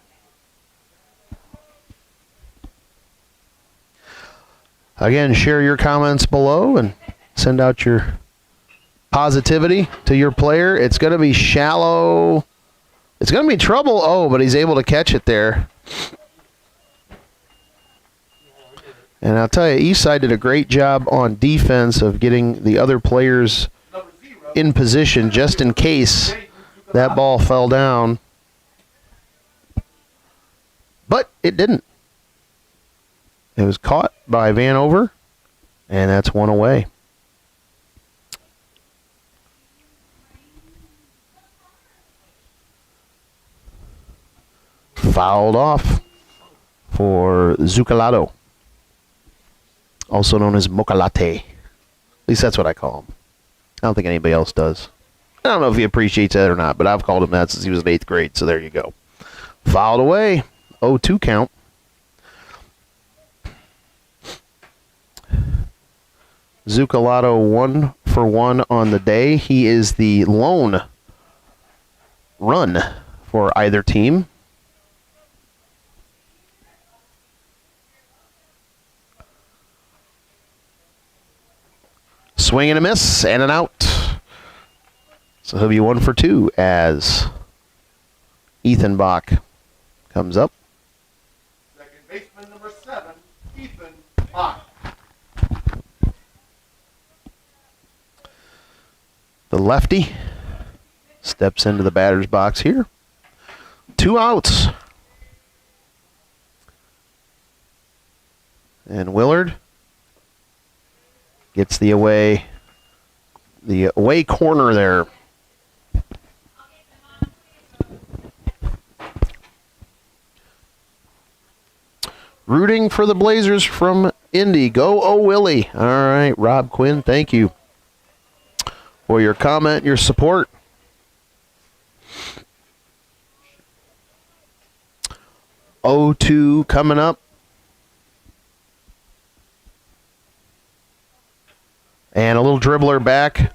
Again, share your comments below and send out your positivity to your player. It's going to be shallow. It's going to be trouble. Oh, but he's able to catch it there. And I'll tell you, Eastside did a great job on defense of getting the other players in position just in case that ball fell down. But it didn't. It was caught by Vanover, and that's 1 away. Fouled off for Zucalado, also known as Mocalate. At least that's what I call him. I don't think anybody else does. I don't know if he appreciates that or not, but I've called him that since he was in 8th grade, so there you go. Fouled away. 0-2 count. Zucalado 1 for 1 on the day. He is the lone run for either team. Swing and a miss and an out. So he'll be 1 for 2 as Ethan Bach comes up. Second baseman number 7, Ethan Bach. The lefty steps into the batter's box here. 2 outs. And Willard gets the away corner there. Rooting for the Blazers from Indy. Go, oh, Willie. All right, Rob Quinn, thank you for your comment, your support. O2 coming up. And a little dribbler back.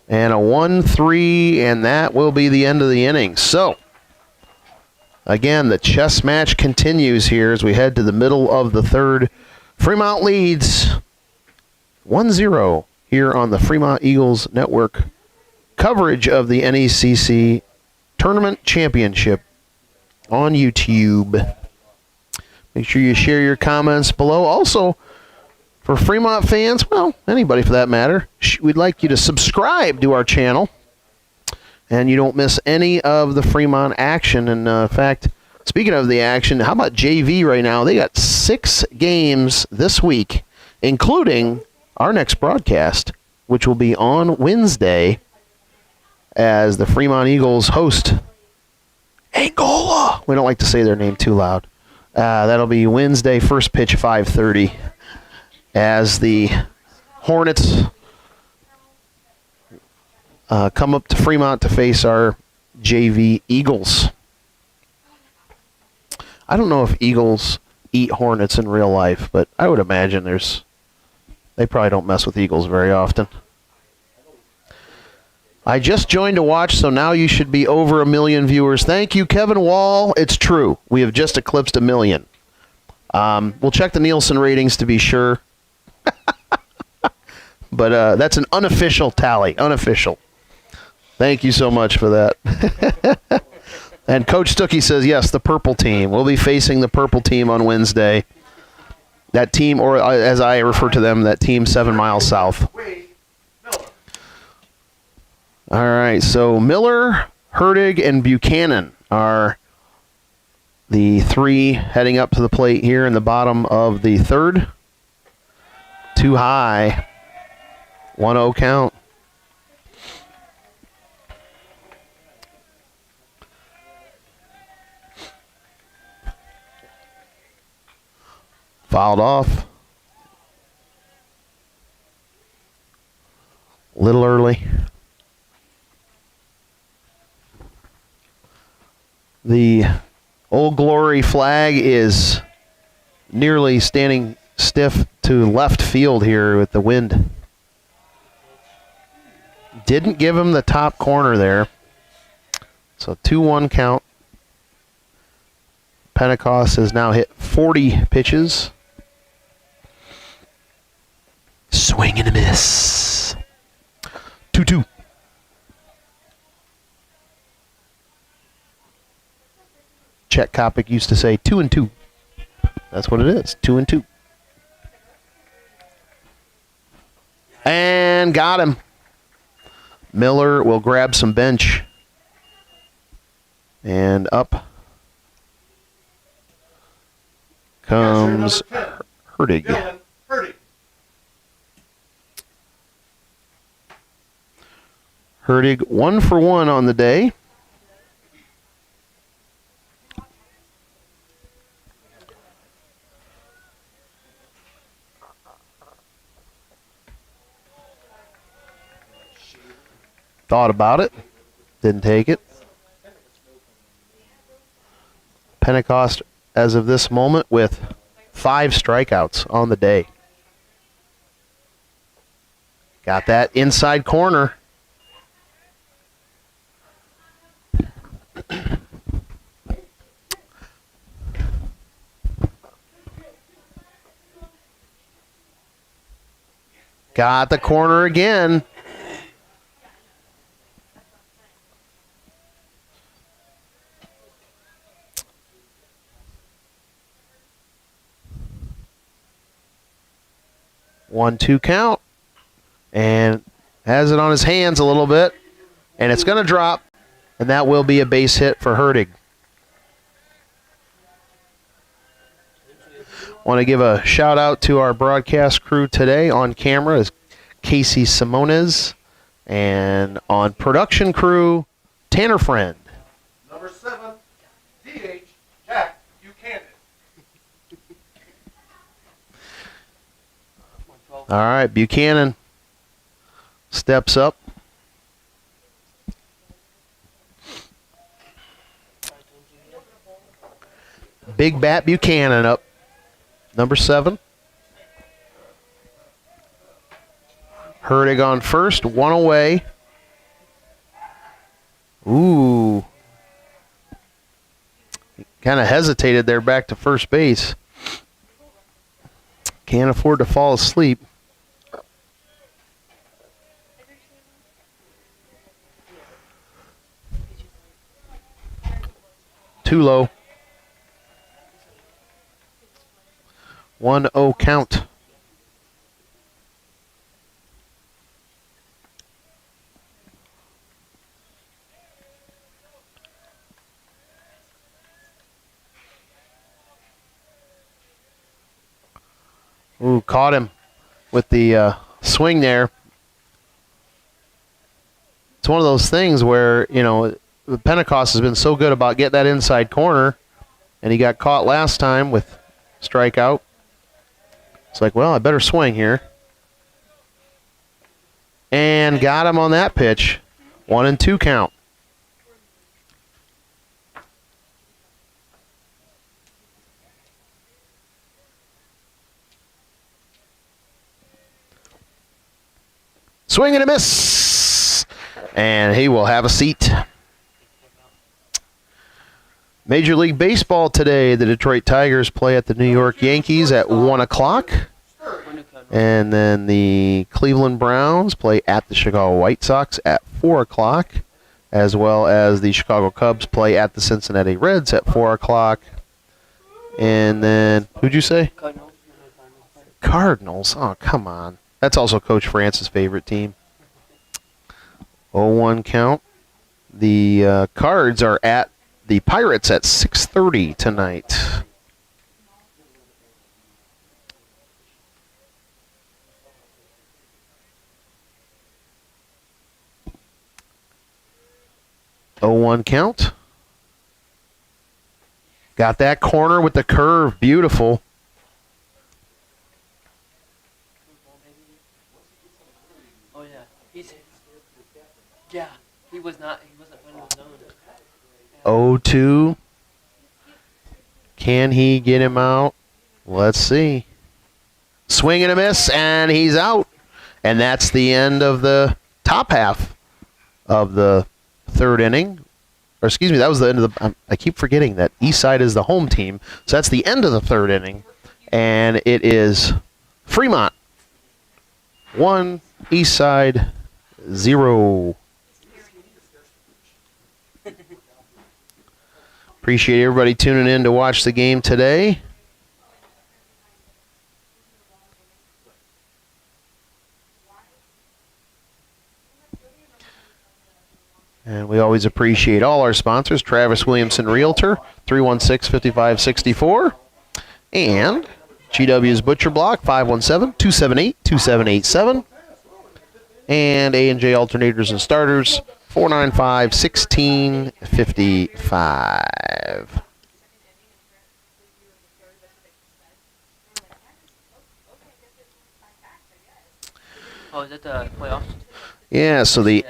And a 1-3, and that will be the end of the inning. So, again, the chess match continues here as we head to the middle of the third. Fremont leads 1-0 here on the Fremont Eagles Network coverage of the NECC Tournament Championship on YouTube. Make sure you share your comments below. Also, for Fremont fans, well, anybody for that matter, we'd like you to subscribe to our channel and you don't miss any of the Fremont action. And in fact, speaking of the action, how about JV right now? They got 6 games this week, including our next broadcast, which will be on Wednesday as the Fremont Eagles host Angola. We don't like to say their name too loud. That'll be Wednesday, first pitch, 5:30, as the Hornets come up to Fremont to face our JV Eagles. I don't know if Eagles eat Hornets in real life, but I would imagine they probably don't mess with Eagles very often. I just joined to watch, so now you should be over 1 million viewers. Thank you, Kevin Wall. It's true. We have just eclipsed 1 million. We'll check the Nielsen ratings to be sure. But that's an unofficial tally. Unofficial. Thank you so much for that. And Coach Stuckey says, yes, the purple team. We'll be facing the purple team on Wednesday. That team, or as I refer to them, that team 7 miles south. All right, so Miller, Hertig, and Buchanan are the 3 heading up to the plate here in the bottom of the third. Too high. 1-0 count. Fouled off. A little early. The Old Glory flag is nearly standing stiff to left field here with the wind. Didn't give him the top corner there. So 2-1 count. Pentecost has now hit 40 pitches. Swing and a miss. 2-2. Chet Kopic used to say 2-2. That's what it is, 2-2. And got him. Miller will grab some bench. And up comes Hertig. Hertig 1 for 1 on the day. Thought about it. Didn't take it. Pentecost, as of this moment, with 5 strikeouts on the day. Got that inside corner. Got the corner again. One-two count. And has it on his hands a little bit. And it's going to drop. And that will be a base hit for Hertig. Want to give a shout out to our broadcast crew today. On camera is Casey Simones, and on production crew, Tanner Friend. Number 7, DH, Jack Buchanan. All right, Buchanan steps up. Big Bat Buchanan up. Number 7. Hertig on first, one away. Ooh. Kind of hesitated there back to first base. Can't afford to fall asleep. Too low. 1-0 count. Ooh, caught him with the swing there. It's one of those things where, you know, Pentecost has been so good about getting that inside corner, and he got caught last time with strikeout. It's like, well, I better swing here. And got him on that pitch. 1-2 count. Swing and a miss. And he will have a seat. Major League Baseball today. The Detroit Tigers play at the New York Yankees at 1 o'clock. And then the Cleveland Browns play at the Chicago White Sox at 4 o'clock. As well as the Chicago Cubs play at the Cincinnati Reds at 4 o'clock. And then, who'd you say? Cardinals. Oh, come on. That's also Coach France's favorite team. 0-1 count. The Cards are at the Pirates at 6:30 tonight. Oh, 1 count. Got that corner with the curve. Beautiful. Oh yeah, he wasn't winning his zone. 0-2. Can he get him out? Let's see. Swing and a miss, and he's out. And that's the end of the top half of the third inning. Or excuse me, that was the end of the... I keep forgetting that Eastside is the home team. So that's the end of the third inning. And it is Fremont 1, Eastside 0. Appreciate everybody tuning in to watch the game today. And we always appreciate all our sponsors. Travis Williamson Realtor, 316-5564. And GW's Butcher Block, 517-278-2787. And A&J Alternators and Starters, 495-1655. Oh, is that the playoffs? Yeah, so the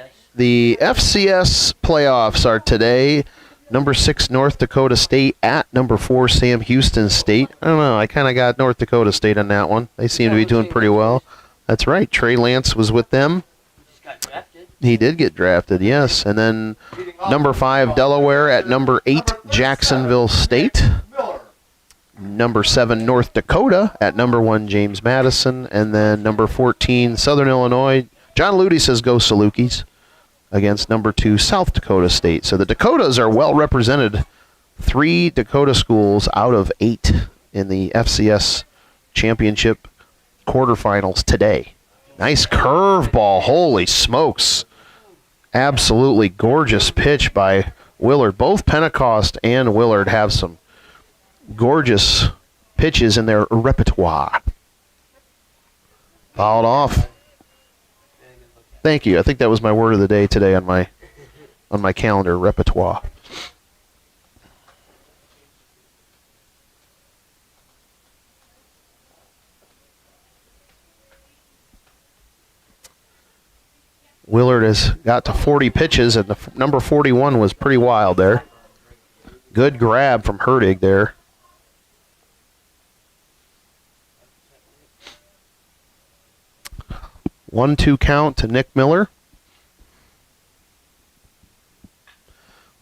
FCS playoffs are today. Number 6, North Dakota State at number 4, Sam Houston State. I don't know. I kind of got North Dakota State on that one. They seem to be doing pretty well. That's right. Trey Lance was with them. Just got drafted. He did get drafted, yes. And then number 5, Delaware at number 8, Jacksonville State. number 7 North Dakota at number 1 James Madison, and then number 14 Southern Illinois. John Ludi says go Salukis against number 2 South Dakota State. So the Dakotas are well represented. 3 Dakota schools out of 8 in the FCS championship quarterfinals today. Nice curveball. Holy smokes. Absolutely gorgeous pitch by Willard. Both Pentecost and Willard have some gorgeous pitches in their repertoire. Fouled off. Thank you. I think that was my word of the day today on my calendar, repertoire. Willard has got to 40 pitches, and the number 41 was pretty wild there. Good grab from Herdig there. 1-2 count to Nick Miller.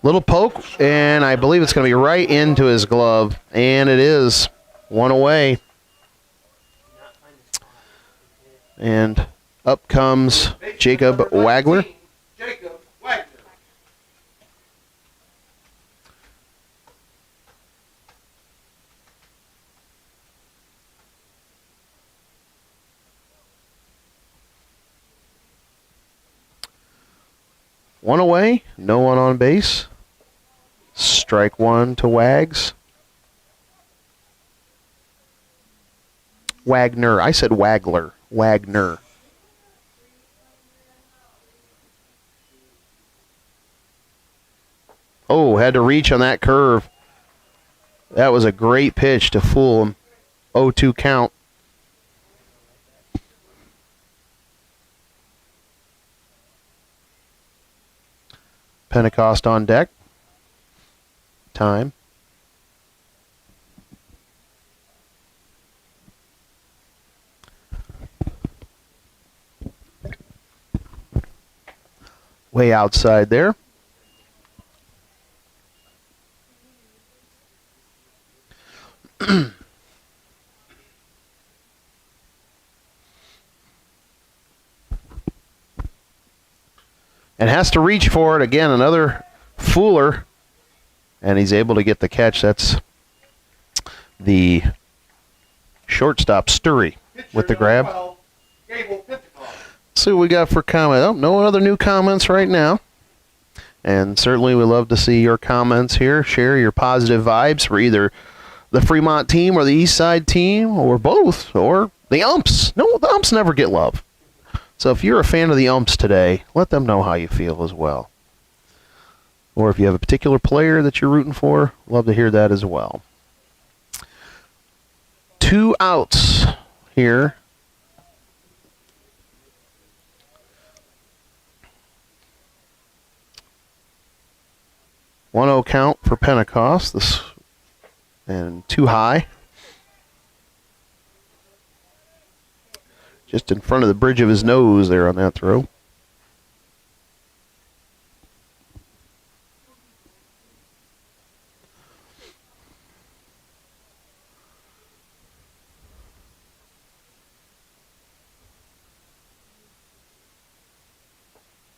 Little poke, and I believe it's going to be right into his glove, and it is. 1 away. And up comes Jacob Wagler. Jacob Wagner. One away, no one on base. Strike 1 to Wags. Wagner. I said Wagler. Wagner. Oh, had to reach on that curve. That was a great pitch to fool him. 0-2 count. Pentecost on deck. Time. Way outside there. And has to reach for it again. Another fooler, and he's able to get the catch. That's the shortstop Sturry with the grab. Let's see what we got for comment. Oh, no other new comments right now. And certainly we love to see your comments here. Share your positive vibes for either the Fremont team or the Eastside team or both, or the umps. No, the umps never get love. So if you're a fan of the umps today, let them know how you feel as well. Or if you have a particular player that you're rooting for, love to hear that as well. 2 outs here. One 0 count for Pentecost. This and too high. Just in front of the bridge of his nose there on that throw.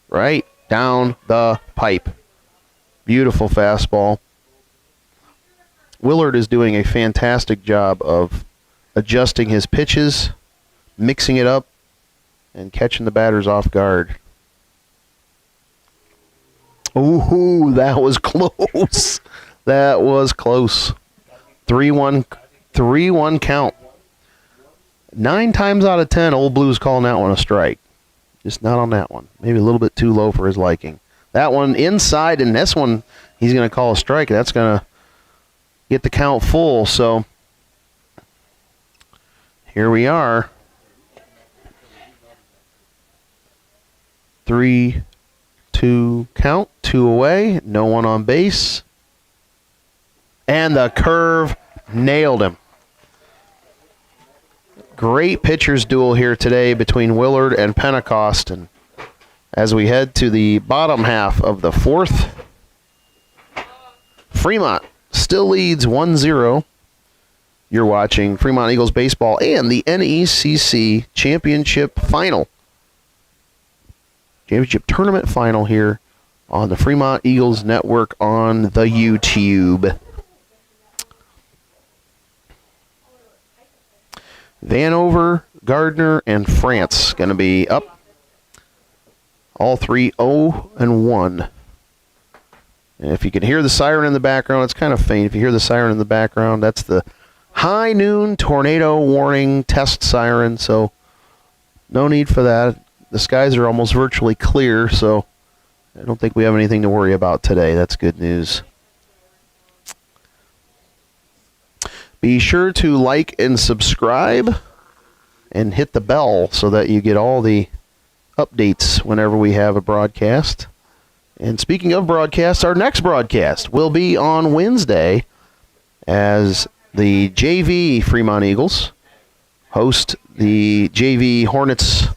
Right down the pipe. Beautiful fastball. Willard is doing a fantastic job of adjusting his pitches, mixing it up, and catching the batters off guard. Ooh, that was close. That was close. 3-1 count. 9 times out of 10, Old Blue's calling that one a strike. Just not on that one. Maybe a little bit too low for his liking. That one inside, and this one he's going to call a strike. That's going to get the count full. So here we are. 3-2 count. 2 away. No one on base. And the curve nailed him. Great pitchers duel here today between Willard and Pentecost. And as we head to the bottom half of the 4th, Fremont still leads 1-0 You're watching Fremont Eagles baseball and the NECC Championship Final. Championship Tournament Final here on the Fremont Eagles Network on the YouTube. Vanover, Gardner, and France going to be up. All three 0-1. And if you can hear the siren in the background, it's kind of faint. If you hear the siren in the background, that's the high noon tornado warning test siren, so no need for that. The skies are almost virtually clear, so I don't think we have anything to worry about today. That's good news. Be sure to like and subscribe and hit the bell so that you get all the updates whenever we have a broadcast. And speaking of broadcasts, our next broadcast will be on Wednesday as the JV Fremont Eagles host the JV Hornets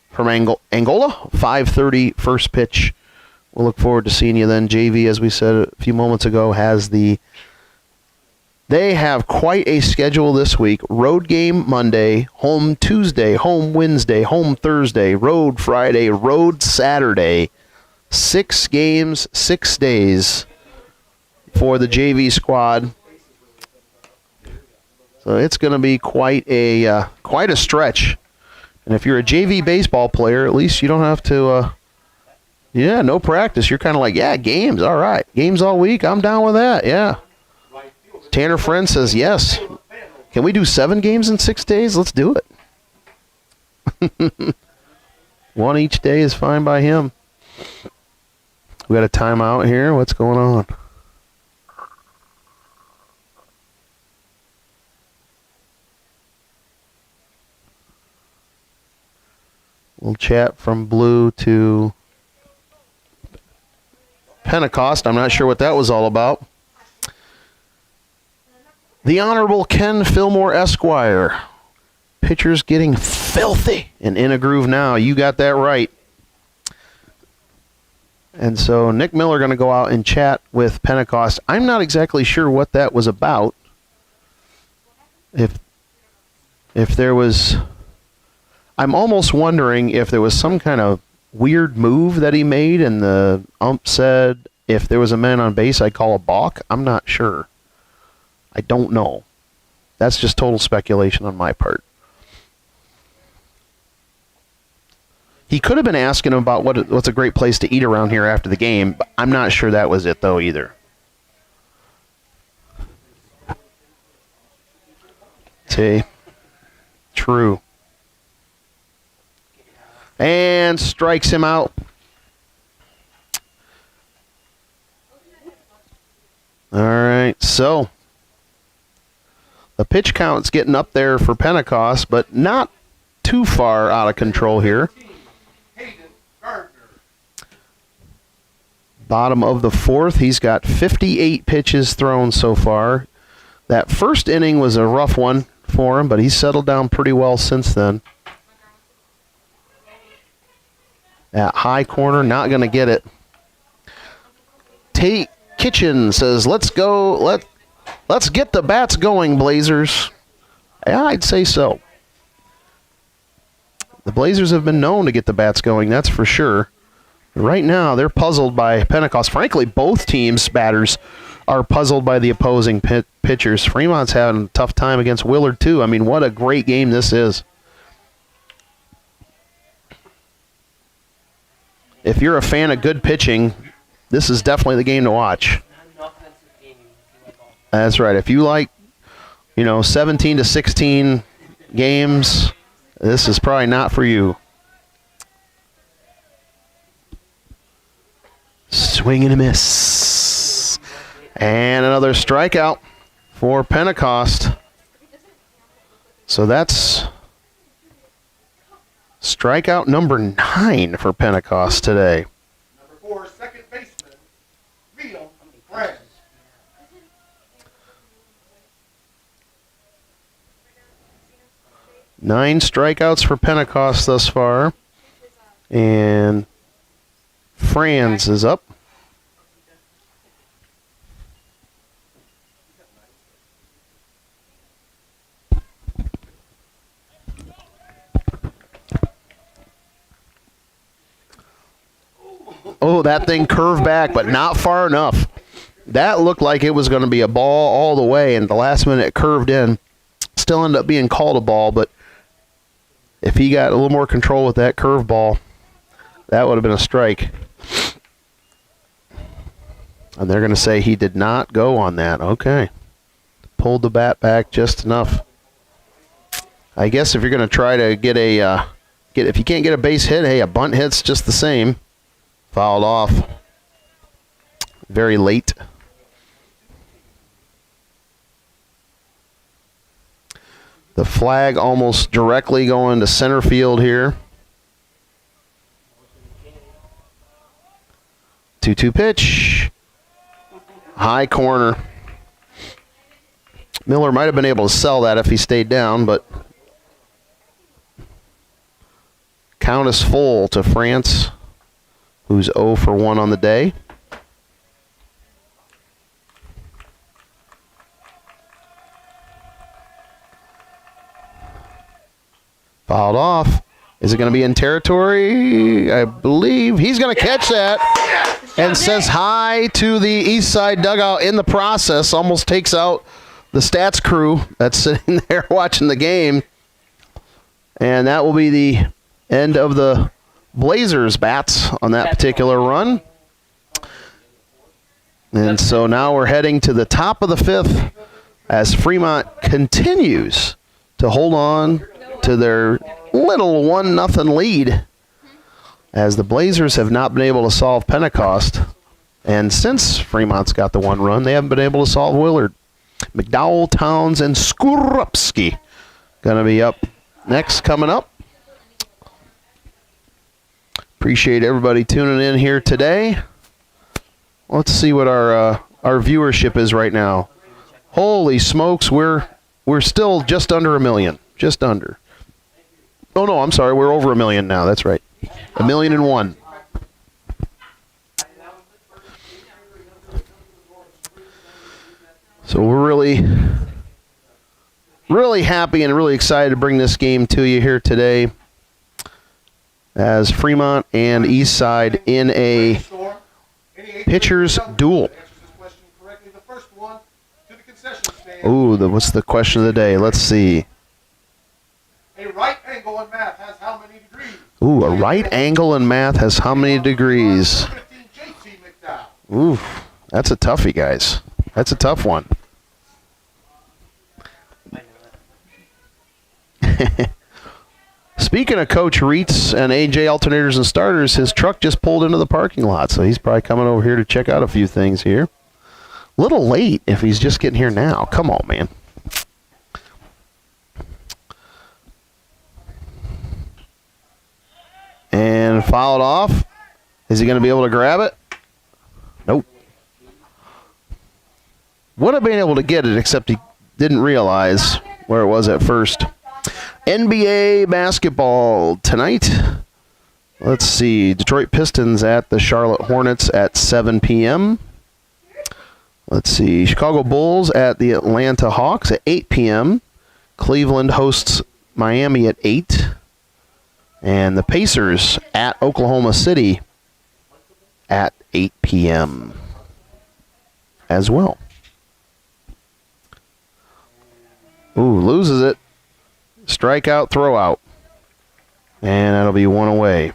from Angola. 5:30 first pitch. We'll look forward to seeing you then. JV, as we said a few moments ago, they have quite a schedule this week. Road game Monday, home Tuesday, home Wednesday, home Thursday, road Friday, road Saturday. 6 games, 6 days for the JV squad. So it's going to be quite a stretch. And if you're a JV baseball player, at least you don't have to, no practice. You're kind of like, yeah, games, all right. Games all week, I'm down with that, yeah. Tanner Friend says, yes. Can we do 7 games in 6 days? Let's do it. 1 each day is fine by him. We got a timeout here. What's going on? We'll chat from Blue to Pentecost. I'm not sure what that was all about. The Honorable Ken Fillmore, Esquire. Pitchers getting filthy and in a groove now. You got that right. And so Nick Miller going to go out and chat with Pentecost. I'm not exactly sure what that was about. If there was... I'm almost wondering if there was some kind of weird move that he made and the ump said if there was a man on base, I'd call a balk. I'm not sure. I don't know. That's just total speculation on my part. He could have been asking him about what's a great place to eat around here after the game, but I'm not sure that was it, though, either. See? True. And strikes him out. All right, so the pitch count's getting up there for Pentecost, but not too far out of control here. Bottom of the 4th, he's got 58 pitches thrown so far. That first inning was a rough one for him, but he's settled down pretty well since then. That high corner, not going to get it. Tate Kitchen says, let's go, let's get the bats going, Blazers. Yeah, I'd say so. The Blazers have been known to get the bats going, that's for sure. Right now, they're puzzled by Pentecost. Frankly, both teams' batters are puzzled by the opposing pitchers. Fremont's having a tough time against Willard, too. I mean, what a great game this is. If you're a fan of good pitching, this is definitely the game to watch. That's right. If you like, 17 to 16 games, this is probably not for you. Swing and a miss. And another strikeout for Pentecost. So that's strikeout number 9 for Pentecost today. Number 4, second baseman, Liam Friends. Nine strikeouts for Pentecost thus far. And Franz is up. Oh, that thing curved back, but not far enough. That looked like it was going to be a ball all the way, and the last minute it curved in. Still ended up being called a ball, but if he got a little more control with that curve ball, that would have been a strike. And they're going to say he did not go on that. Okay. Pulled the bat back just enough. I guess if you're going to try to get if you can't get a base hit, hey, a bunt hit's just the same. Fouled off. Very late. The flag almost directly going to center field here. 2-2 pitch. High corner. Miller might have been able to sell that if he stayed down, but count is full to France, who's 0 for 1 on the day. Fouled off. Is it going to be in territory? I believe he's going to catch that and says hi to the Eastside dugout in the process. Almost takes out the stats crew that's sitting there watching the game. And that will be the end of the Blazers bats on that particular run. And so now we're heading to the top of the 5th as Fremont continues to hold on to their little 1-0 lead, as the Blazers have not been able to solve Pentecost. And since Fremont's got the 1 run, they haven't been able to solve Willard. McDowell, Towns, and Skorupski going to be up next, coming up. Appreciate everybody tuning in here today. Let's see what our viewership is right now. Holy smokes, we're still just under 1 million. Just under. Oh, no, I'm sorry. We're over 1 million now. That's right. 1,000,001. So we're really happy and really excited to bring this game to you here today, as Fremont and Eastside in a pitcher's duel. Ooh, what's the question of the day? Let's see. A right angle in math has how many degrees? Ooh, a right angle in math has how many degrees? Ooh, that's a toughie, guys. That's a tough one. Speaking of Coach Reitz and AJ alternators and starters, his truck just pulled into the parking lot, so he's probably coming over here to check out a few things here. Little late if he's just getting here now. Come on, man. And fouled off. Is he going to be able to grab it? Nope. Would have been able to get it, except he didn't realize where it was at first. NBA basketball tonight. Let's see. Detroit Pistons at the Charlotte Hornets at 7 p.m. Let's see. Chicago Bulls at the Atlanta Hawks at 8 p.m. Cleveland hosts Miami at 8. And the Pacers at Oklahoma City at 8 p.m. as well. Ooh, loses it. Strikeout, throw out. And that'll be 1 away.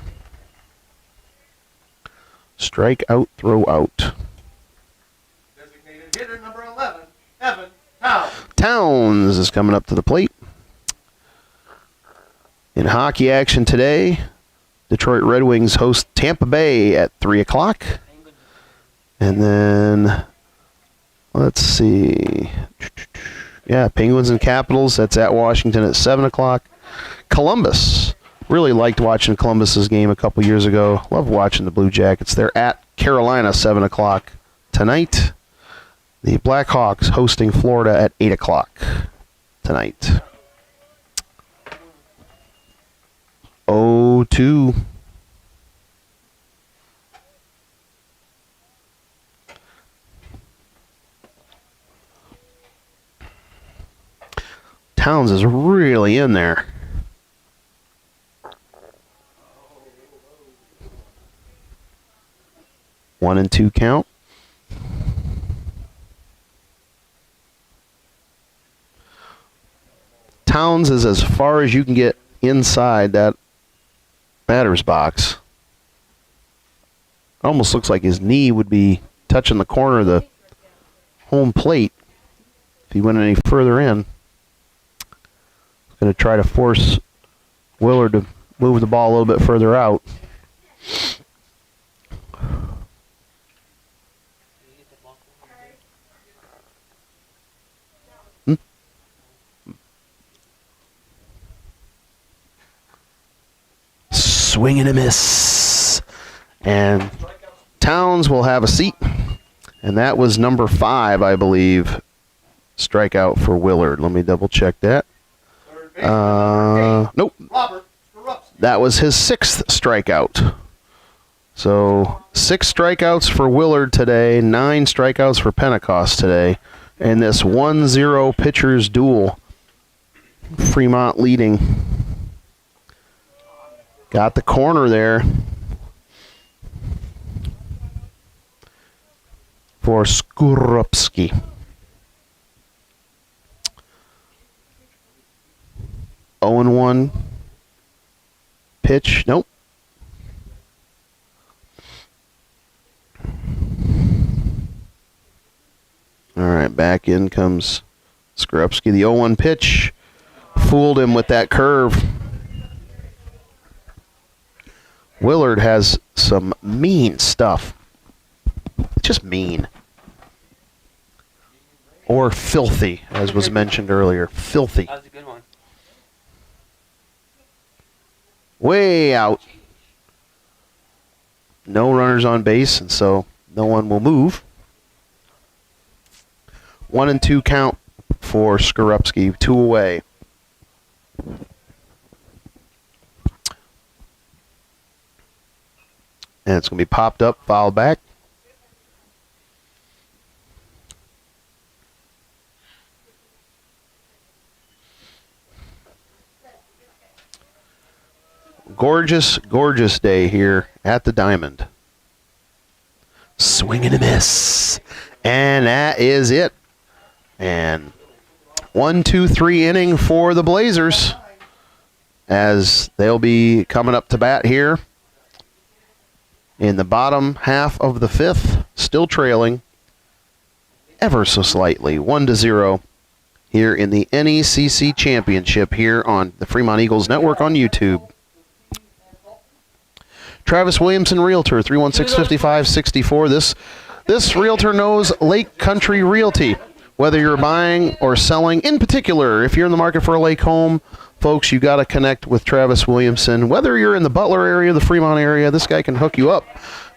Strikeout, throw out. Designated hitter number 11, Evan Towns. Towns is coming up to the plate. In hockey action today, Detroit Red Wings host Tampa Bay at 3 o'clock. And then, let's see. Yeah, Penguins and Capitals, that's at Washington at 7 o'clock. Columbus. Really liked watching Columbus's game a couple years ago. Love watching the Blue Jackets. They're at Carolina, 7 o'clock tonight. The Blackhawks hosting Florida at 8 o'clock tonight. 0-2. Towns is really in there. 1-2 count. Towns is as far as you can get inside that batter's box. Almost looks like his knee would be touching the corner of the home plate if he went any further in. He's going to try to force Willard to move the ball a little bit further out. Swing and a miss. And Towns will have a seat. And that was number 5, I believe, strikeout for Willard. Let me double check that. Nope. That was his 6th strikeout. So 6 strikeouts for Willard today, 9 strikeouts for Pentecost today. In this 1-0 pitchers duel. Fremont leading. Got the corner there for Skorupski. 0-1 pitch. Nope. All right, back in comes Skorupski. The 0-1 pitch fooled him with that curve. Willard has some mean stuff. Just mean. Or filthy, as was mentioned earlier. Filthy. That was a good one. Way out. No runners on base, and so no one will move. 1-2 count for Skorupski. 2 away. And it's going to be popped up, fouled back. Gorgeous, gorgeous day here at the Diamond. Swing and a miss. And that is it. And 1-2-3 inning for the Blazers as they'll be coming up to bat here in the bottom half of the 5th, still trailing ever so slightly, 1-0 here in the NECC Championship here on the Fremont Eagles Network on YouTube. Travis Williamson, Realtor, 316-5564. This Realtor knows Lake Country Realty. Whether you're buying or selling, in particular, if you're in the market for a lake home, folks, you got to connect with Travis Williamson. Whether you're in the Butler area, the Fremont area, this guy can hook you up.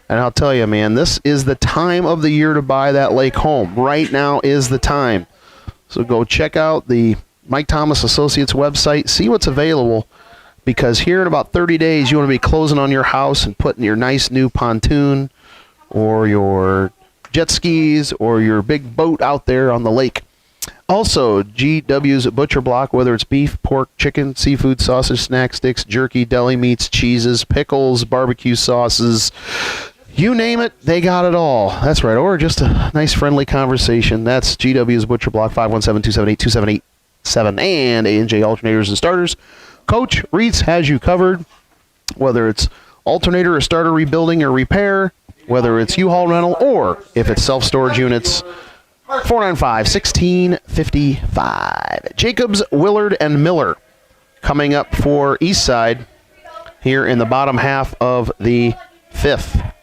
And I'll tell you, man, this is the time of the year to buy that lake home. Right now is the time. So go check out the Mike Thomas Associates website, see what's available, because here in about 30 days, you want to be closing on your house and putting your nice new pontoon or your jet skis or your big boat out there on the lake. Also, GW's Butcher Block, whether it's beef, pork, chicken, seafood, sausage, snack sticks, jerky, deli meats, cheeses, pickles, barbecue sauces, you name it, they got it all. That's right, or just a nice friendly conversation. That's GW's Butcher Block, 517-278-2787, and A&J Alternators and Starters. Coach Reitz has you covered, whether it's alternator or starter rebuilding or repair, whether it's U-Haul rental, or if it's self-storage units. 495-1655. Jacobs, Willard, and Miller coming up for Eastside here in the bottom half of the 5th.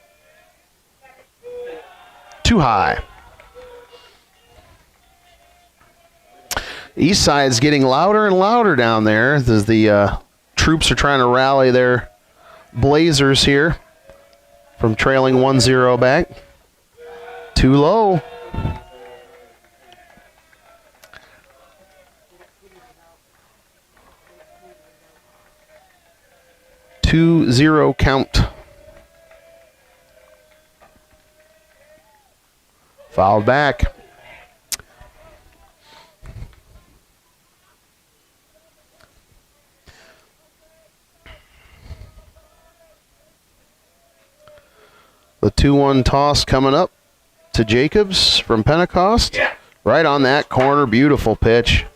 Too high. Eastside's getting louder and louder down there as the troops are trying to rally their Blazers here from trailing 1-0 back. Too low. 2-0 count. Fouled back. The 2-1 toss coming up to Jacobs from Pentecost. Right on that corner. Beautiful pitch.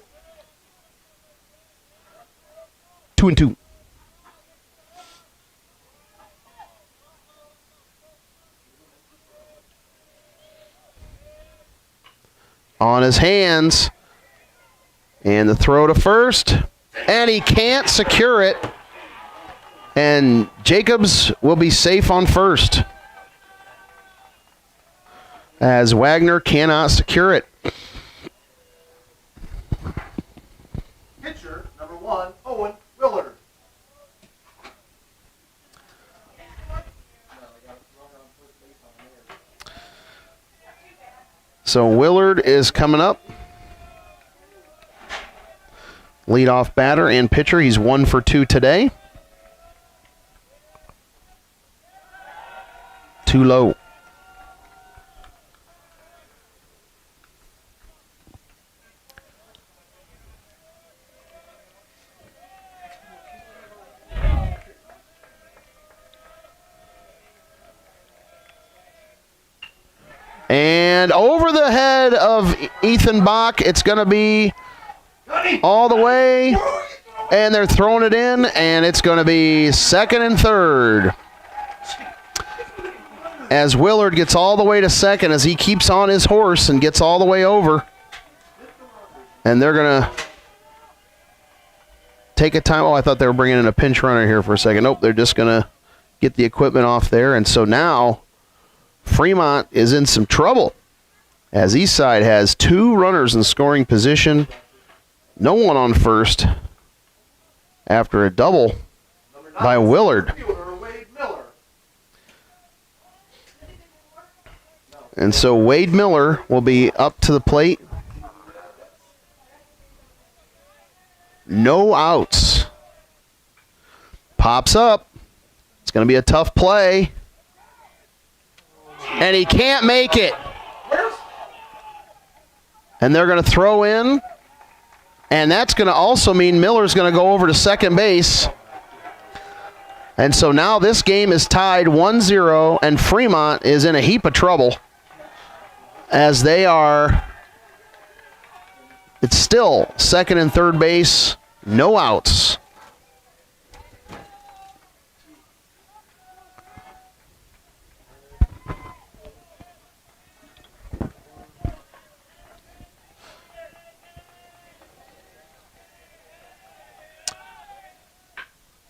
2-2. On his hands. And the throw to first. And he can't secure it. And Jacobs will be safe on first, as Wagner cannot secure it. Pitcher number 1, Owen Willard. So Willard is coming up. Leadoff batter and pitcher. He's 1 for 2 today. Too low. And over the head of Ethan Bach, it's going to be all the way. And they're throwing it in, and it's going to be second and third. As Willard gets all the way to second as he keeps on his horse and gets all the way over. And they're going to take a time. Oh, I thought they were bringing in a pinch runner here for a second. Nope, they're just going to get the equipment off there. And so now Fremont is in some trouble as Eastside has 2 runners in scoring position. No one on first after a double by Willard. And so Wade Miller will be up to the plate. No outs. Pops up. It's going to be a tough play. And he can't make it. And they're going to throw in. And that's going to also mean Miller's going to go over to second base. And so now this game is tied 1-0, and Fremont is in a heap of trouble. As they are, it's still second and third base, no outs.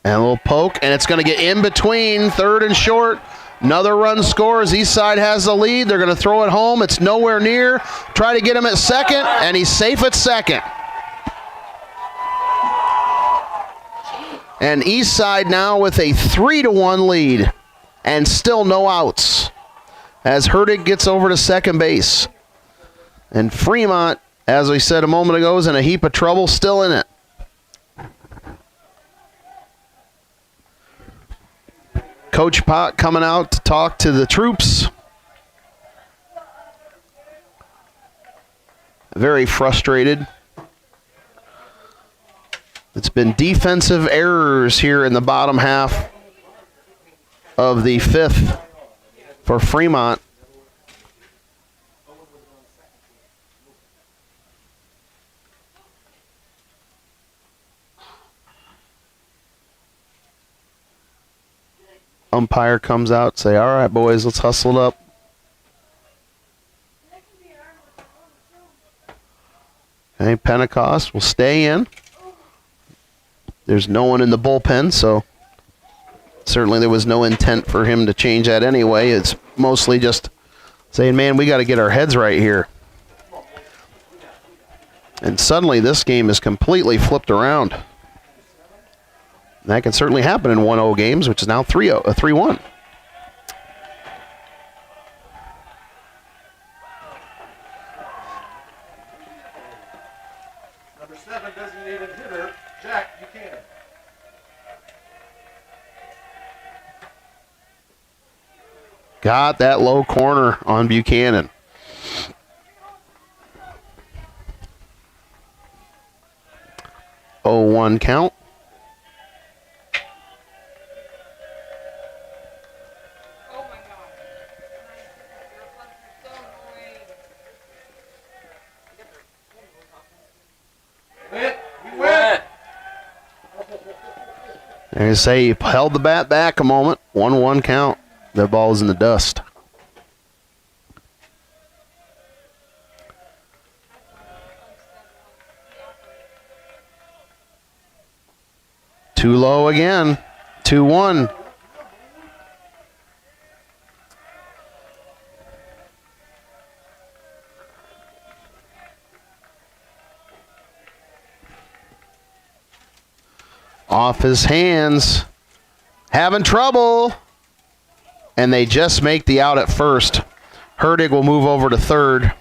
And a little poke, and it's going to get in between third and short. Another run scores. Eastside has the lead. They're going to throw it home. It's nowhere near. Try to get him at second, and he's safe at second. And Eastside now with a 3-1 lead, and still no outs, as Herdig gets over to second base. And Fremont, as we said a moment ago, is in a heap of trouble, still in it. Coach Pot coming out to talk to the troops. Very frustrated. It's been defensive errors here in the bottom half of the 5th for Fremont. Umpire comes out, say, all right, boys, let's hustle it up. Okay, Pentecost will stay in. There's no one in the bullpen, so certainly there was no intent for him to change that anyway. It's mostly just saying, man, we got to get our heads right here. And suddenly this game is completely flipped around. That can certainly happen in 1-0 games, which is now 3-1. Number 7 designated hitter, Jack Buchanan. Got that low corner on Buchanan. Oh, 1 count. I say he held the bat back a moment. 1-1 count. The ball is in the dust. Too low again. 2-1. Off his hands. Having trouble. And they just make the out at first. Herdig will move over to third.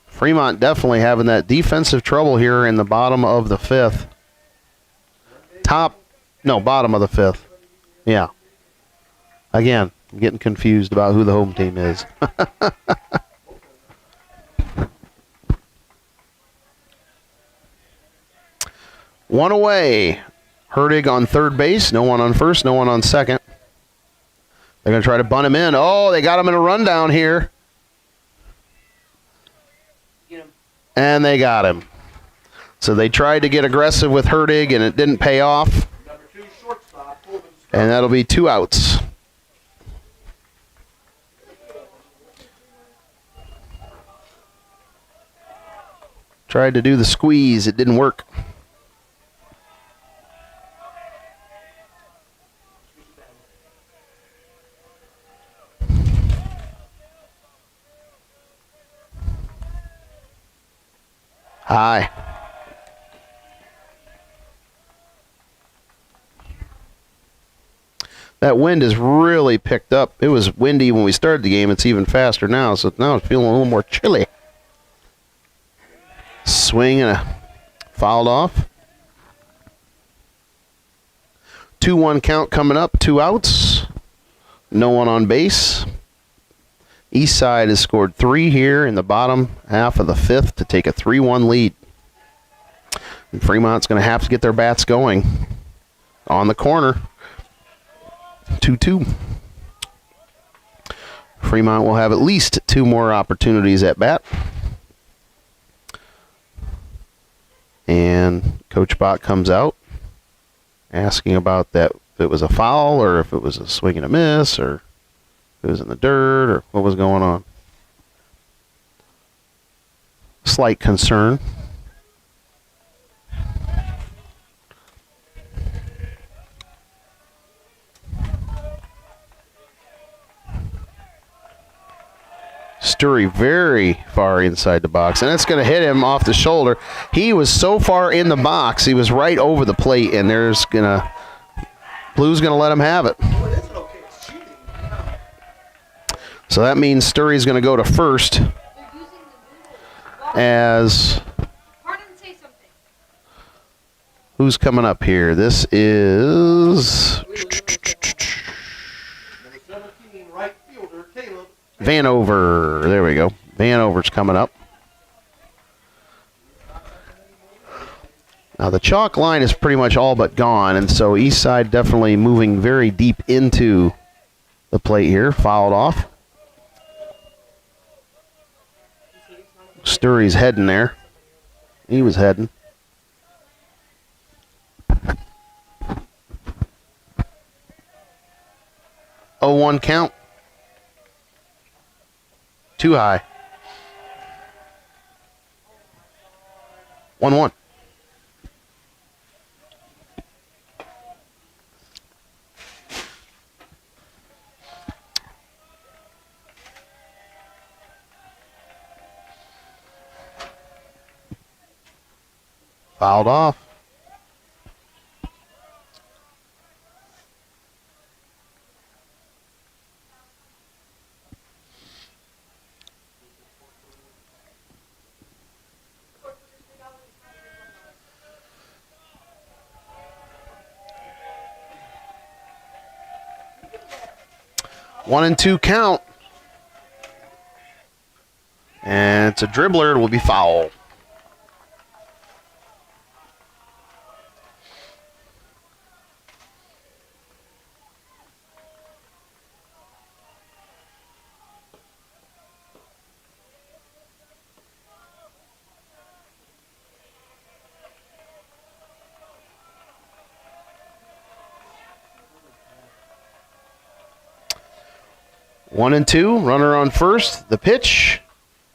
Fremont definitely having that defensive trouble here in the bottom of the fifth. Bottom of the fifth. Yeah. Again, I'm getting confused about who the home team is. One away. Herdig on third base. No one on first. No one on second. They're going to try to bunt him in. Oh, they got him in a rundown here. Get him. And they got him. So they tried to get aggressive with Herdig, and it didn't pay off. And that'll be 2 outs. Tried to do the squeeze. It didn't work. High. That wind has really picked up. It was windy when we started the game. It's even faster now, so now it's feeling a little more chilly. Swing and a fouled off. 2-1 count coming up. 2 outs. No one on base. Eastside has scored 3 here in the bottom half of the fifth to take a 3-1 lead. And Fremont's going to have to get their bats going. On the corner. 2-2. Fremont will have at least 2 more opportunities at bat. And Coach Bott comes out asking about that, if it was a foul or if it was a swing and a miss or if it was in the dirt or what was going on. Slight concern. Sturry very far inside the box, and that's going to hit him off the shoulder. He was so far in the box, he was right over the plate, and Blue's going to let him have it. So that means Sturry's going to go to first as who's coming up here? This is Vanover. There we go. Vanover's coming up. Now the chalk line is pretty much all but gone, and so Eastside definitely moving very deep into the plate here. Fouled off. Sturry's heading there. He was heading. Oh, 1 count. Too high. 1-1. Fouled off. One and 2 count. And it's a dribbler. It will be foul. 1-2, runner on first. The pitch,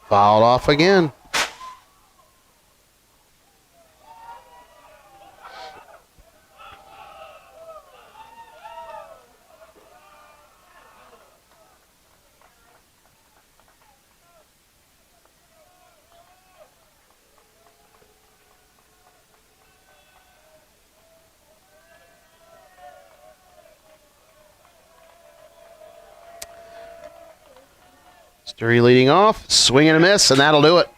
fouled off again. Sturry leading off, swing and a miss, and that'll do it.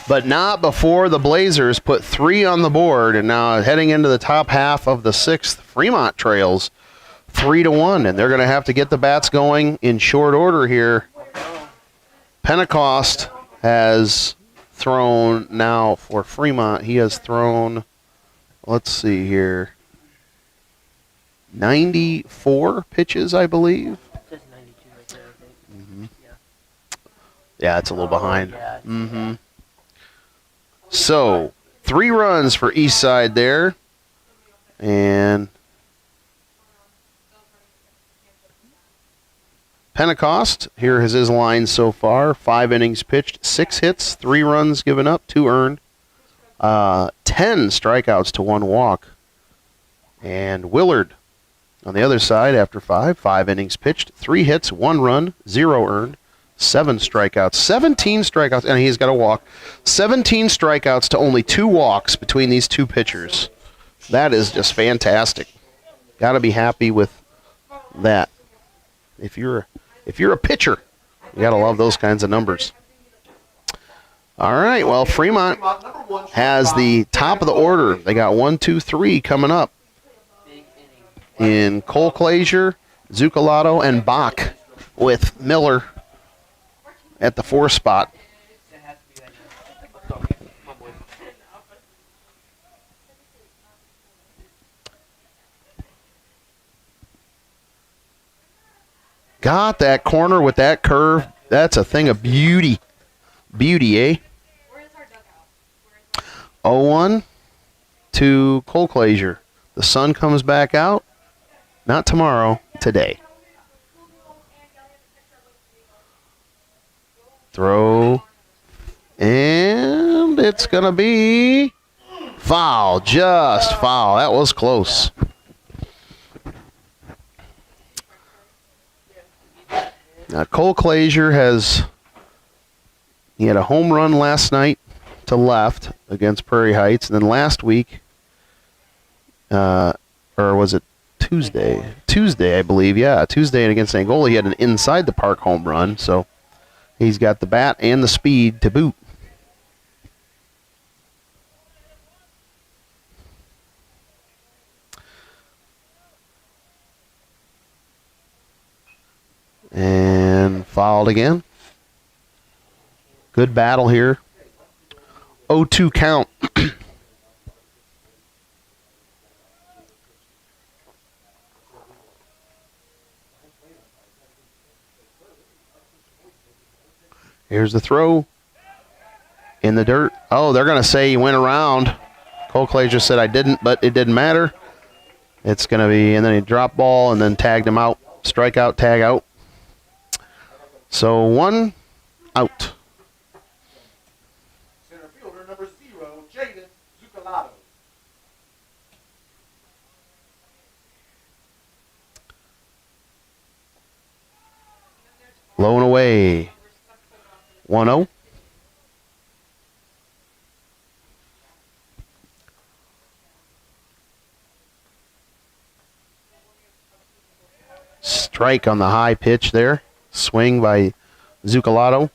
But not before the Blazers put 3 on the board, and now heading into the top half of the 6th, Fremont trails 3-1, and they're going to have to get the bats going in short order here. Pentecost has thrown now for Fremont. He has thrown, let's see here, 94 pitches, I believe. It says 92 right there, I think. Yeah, it's a little behind. Yeah, yeah. So, 3 runs for Eastside there. And Pentecost, here is his line so far. 5 innings pitched, 6 hits, 3 runs given up, 2 earned. 10 strikeouts to 1 walk. And Willard on the other side after 5 innings pitched, 3 hits, 1 run, 0 earned. 7 strikeouts, 17 strikeouts, and he's got a walk. 17 strikeouts to only 2 walks between these 2 pitchers. That is just fantastic. Got to be happy with that. If you're a pitcher, you got to love those kinds of numbers. All right, well, Fremont has the top of the order. They got 1, 2, 3 coming up Big inning. in Cole Clazier, Zucalato, and Bach with Miller at the 4 spot. That has to be right now. Okay, come on, boys. Got that corner with that curve. That's a thing of beauty. Beauty, eh? Where is our dugout? Where is 0-1 to Cole Clazier. The sun comes back out. Not tomorrow, today. Throw. And it's going to be foul. Just foul. That was close. Now, Cole Clazier he had a home run last night to left against Prairie Heights. And then last week, or was it Tuesday? Tuesday, I believe. Yeah, Tuesday and against Angola, he had an inside the park home run. So he's got the bat and the speed to boot. And fouled again. Good battle here. 0-2 count. Here's the throw. In the dirt. Oh, they're going to say he went around. Cole Clazier said I didn't, but it didn't matter. It's going to be, and then he dropped ball and then tagged him out. Strikeout, tag out. So 1 out. Center fielder number 0, Jaden Zucalato. Low and away. 1-0. Strike on the high pitch there. Swing by Zucalato.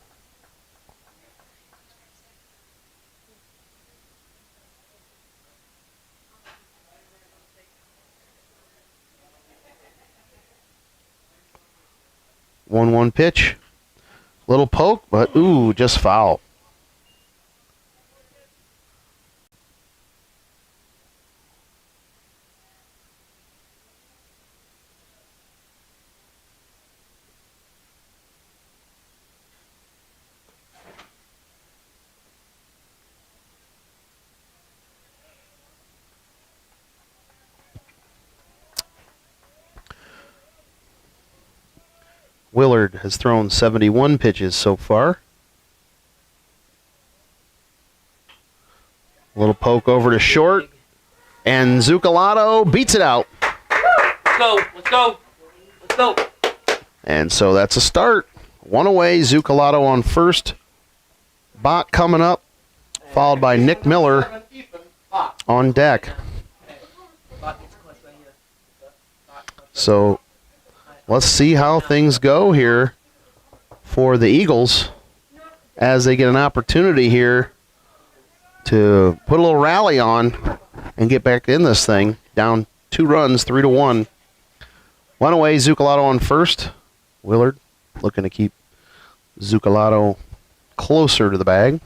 One pitch. Little poke, but ooh, just foul. Willard has thrown 71 pitches so far. A little poke over to short, and Zucalato beats it out. Let's go. Let's go. Let's go. And so that's a start. One away, Zucalato on first. Bach coming up, followed by Nick Miller on deck. So let's see how things go here for the Eagles as they get an opportunity here to put a little rally on and get back in this thing. Down 2 runs, 3-1. One away, Zucalato on first. Willard looking to keep Zucalato closer to the bag.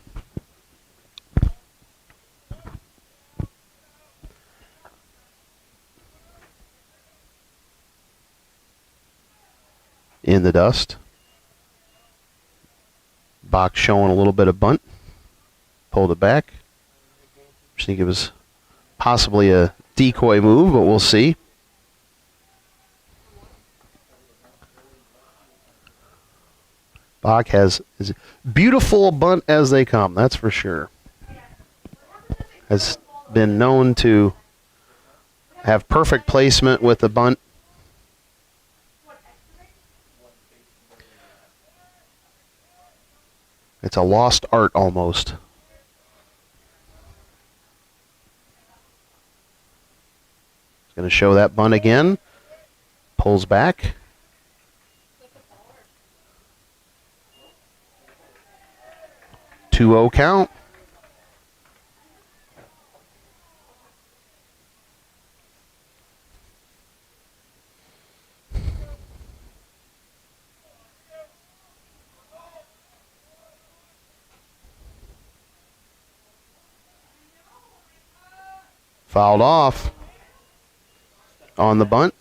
In the dust. Bach showing a little bit of bunt. Pulled it back. I think it was possibly a decoy move, but we'll see. Bach has as beautiful a bunt as they come, that's for sure. Has been known to have perfect placement with the bunt. It's a lost art almost. Going to show that bunt again. Pulls back. Two-0 count. Fouled off on the bunt.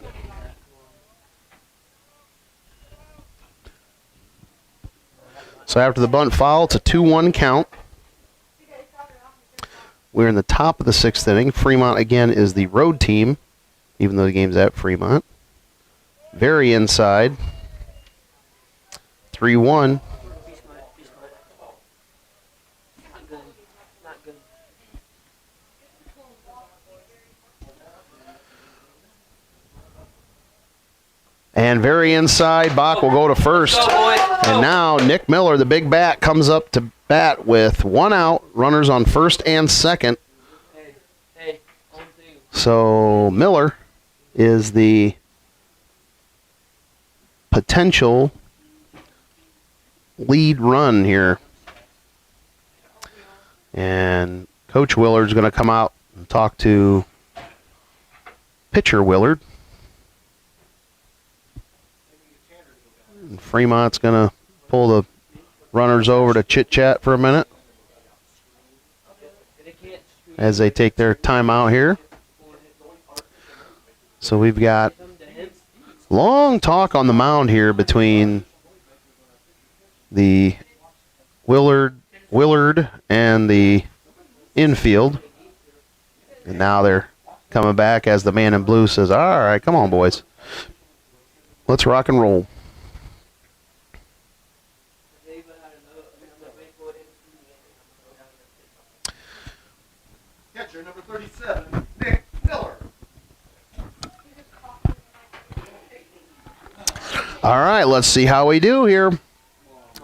So after the bunt foul, it's a 2-1 count. We're in the top of the 6th inning. Fremont, again, is the road team, even though the game's at Fremont. Very inside. 3-1. Not good. Not good. And very inside, Bach will go to first. And now Nick Miller, the big bat, comes up to bat with 1 out, runners on first and second. Hey, on 2. So Miller is the potential lead run here. And Coach Willard's going to come out and talk to pitcher Willard. And Fremont's going to pull the runners over to chit-chat for a minute as they take their timeout here. So we've got long talk on the mound here between the Willard and the infield. And now they're coming back as the man in blue says, all right, come on, boys. Let's rock and roll. Catcher number 37, Nick Miller. All right, let's see how we do here.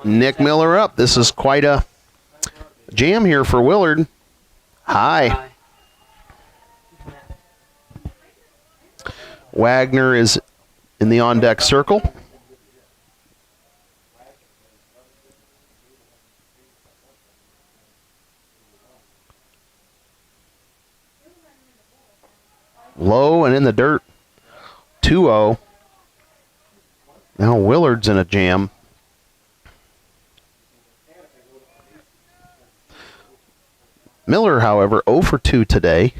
Nick Miller up. This is quite a jam here for Willard. High. Wagner is in the on-deck circle. Low and in the dirt. 2-0. Now Willard's in a jam. Miller, however, 0 for 2 today.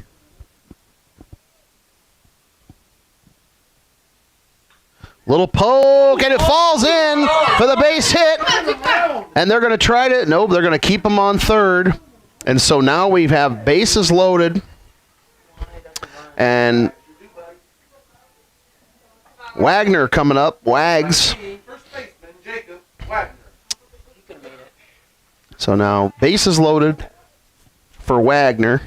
Little poke, and it falls in for the base hit. And they're going to try to, nope, they're going to keep him on third. And so now we have bases loaded. And Wagner coming up, Wags. He could have made it. So now bases loaded for Wagner.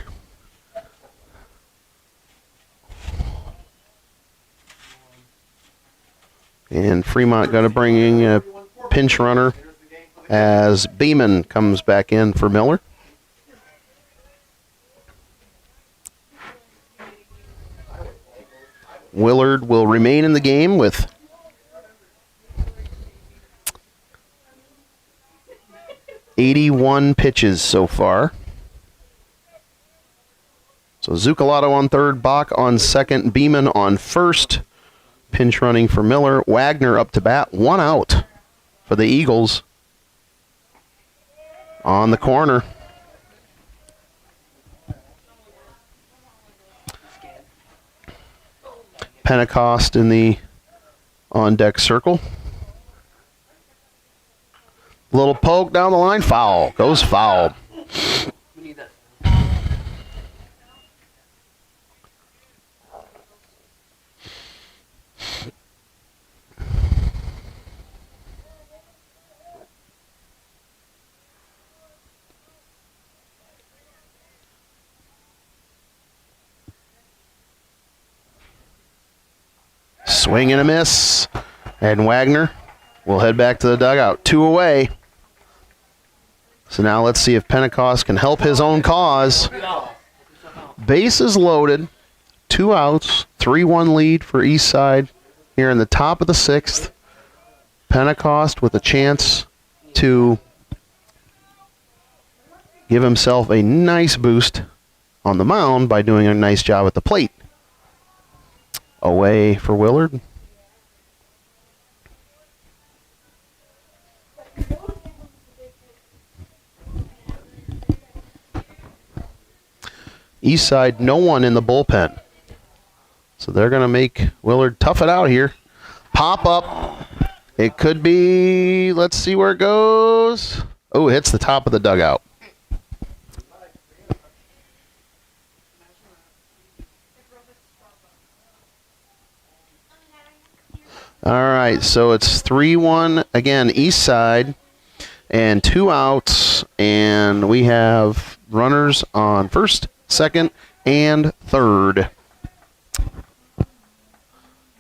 And Fremont got to bring in a pinch runner as Beeman comes back in for Miller. Willard will remain in the game with .81 pitches so far. So Zucalato on third, Bach on second, Beeman on first. Pinch running for Miller. Wagner up to bat. 1 out for the Eagles. On the corner. Pentecost in the on-deck circle. Little poke down the line. Foul. Goes foul. We need that. Swing and a miss. And Wagner will head back to the dugout. 2 away. So now let's see if Pentecost can help his own cause. Bases loaded. 2 outs. 3-1 lead for Eastside here in the top of the 6th. Pentecost with a chance to give himself a nice boost on the mound by doing a nice job at the plate. Away for Willard. Eastside, no one in the bullpen. So they're going to make Willard tough it out here. Pop up. It could be, let's see where it goes. Oh, it hits the top of the dugout. All right, so it's 3-1 again, Eastside, and 2 outs, and we have runners on first, second, and third.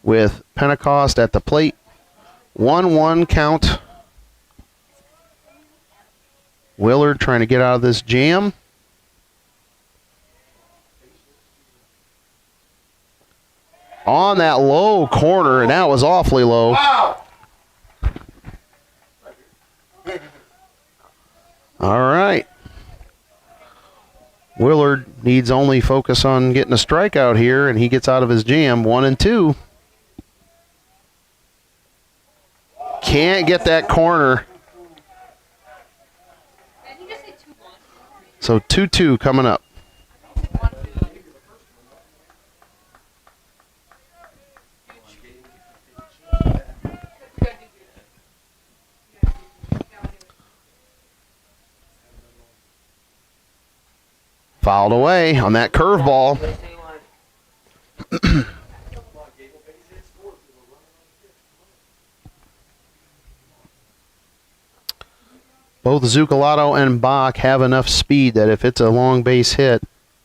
With Pentecost at the plate, 1-1 count. Willard trying to get out of this jam. On that low corner, and that was awfully low. Wow. All right. Willard needs only focus on getting a strikeout here, and he gets out of his jam. 1-2. Can't get that corner. Did he just say 2-1? So 2-2 coming up. Fouled away on that curveball. Both Zucalato and Bach have enough speed that if it's a long base hit,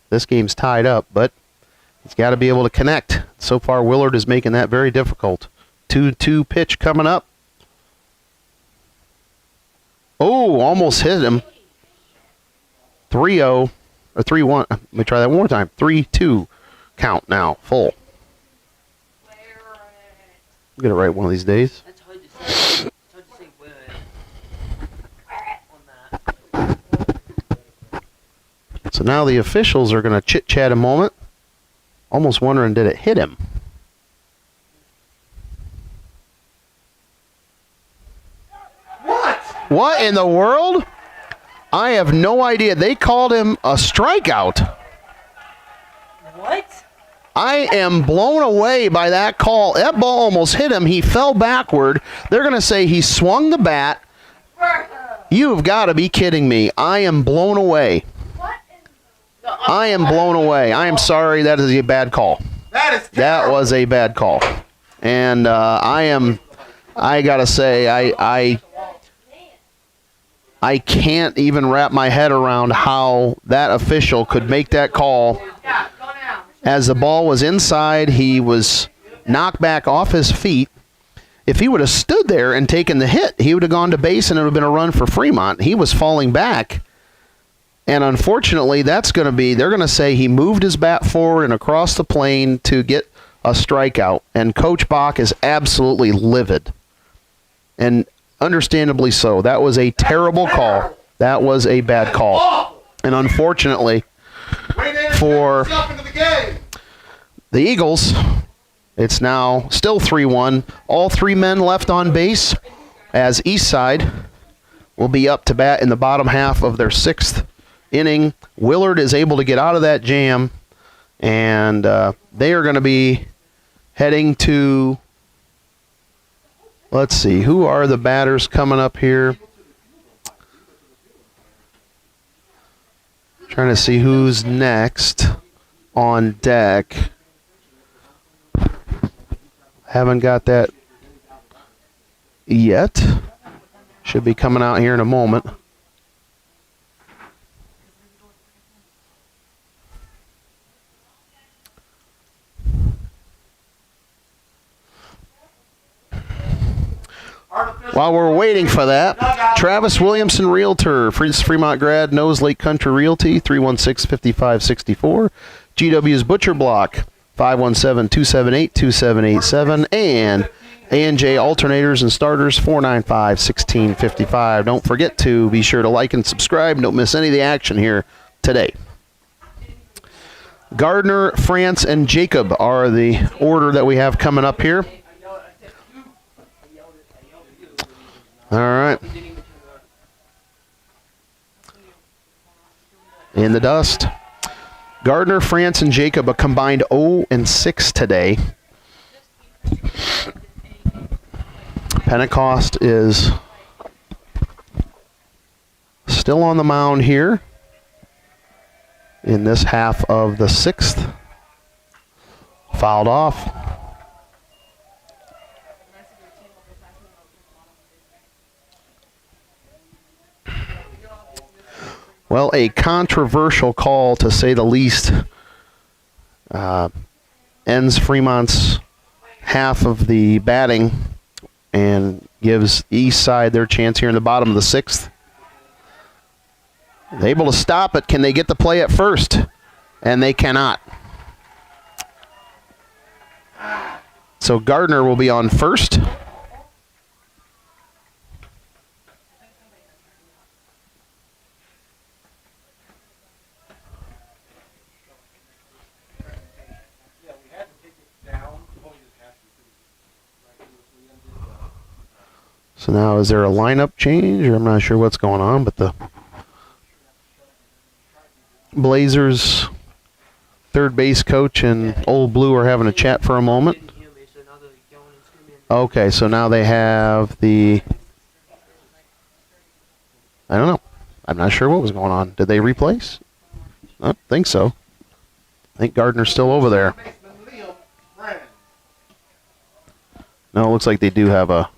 this game's tied up, but he's got to be able to connect. So far, Willard is making that very difficult. 2-2 pitch coming up. Oh, almost hit him. 3-0. Or 3-1. Let me try that one more time. 3-2 count now, full. We'll get it right one of these days. That's hard to say. It's hard to say where on that. So now the officials are going to chit-chat a moment. Almost wondering, did it hit him? What in the world? I have no idea. They called him a strikeout. What? I am blown away by that call. That ball almost hit him. He fell backward. They're going to say he swung the bat. You've got to be kidding me. I am blown away. I am blown away. I am sorry. That is a bad call. That was a bad call. And I got to say, I can't even wrap my head around how that official could make that call. As the ball was inside, he was knocked back off his feet. If he would have stood there and taken the hit, he would have gone to base and it would have been a run for Fremont. He was falling back. And unfortunately, they're going to say he moved his bat forward and across the plane to get a strikeout. And Coach Bach is absolutely livid. And understandably so. That was a terrible call. That was a bad call. And unfortunately for the Eagles, it's now still 3-1. All three men left on base as Eastside will be up to bat in the bottom half of their 6th inning. Willard is able to get out of that jam, and they are going to be heading to, let's see, who are the batters coming up here? Trying to see who's next on deck. Haven't got that yet. Should be coming out here in a moment. While we're waiting for that, Travis Williamson, Realtor, Fremont grad, knows Lake Country Realty, 316-5564. GW's Butcher Block, 517-278-2787. And A&J Alternators and Starters, 495-1655. Don't forget to be sure to like and subscribe. Don't miss any of the action here today. Gardner, France, and Jacob are the order that we have coming up here. All right. In the dust. Gardner, France, and Jacob a combined 0-6 today. Pentecost is still on the mound here in this half of the 6th. Fouled off. Well, a controversial call, to say the least, ends Fremont's half of the batting and gives Eastside their chance here in the bottom of the 6th. They're able to stop it. Can they get the play at first? And they cannot. So Gardner will be on first. So now is there a lineup change? Or I'm not sure what's going on, but the Blazers third base coach and Old Blue are having a chat for a moment. Okay, so now they have the, I don't know. I'm not sure what was going on. Did they replace? I don't think so. I think Gardner's still over there. No, it looks like they do have a,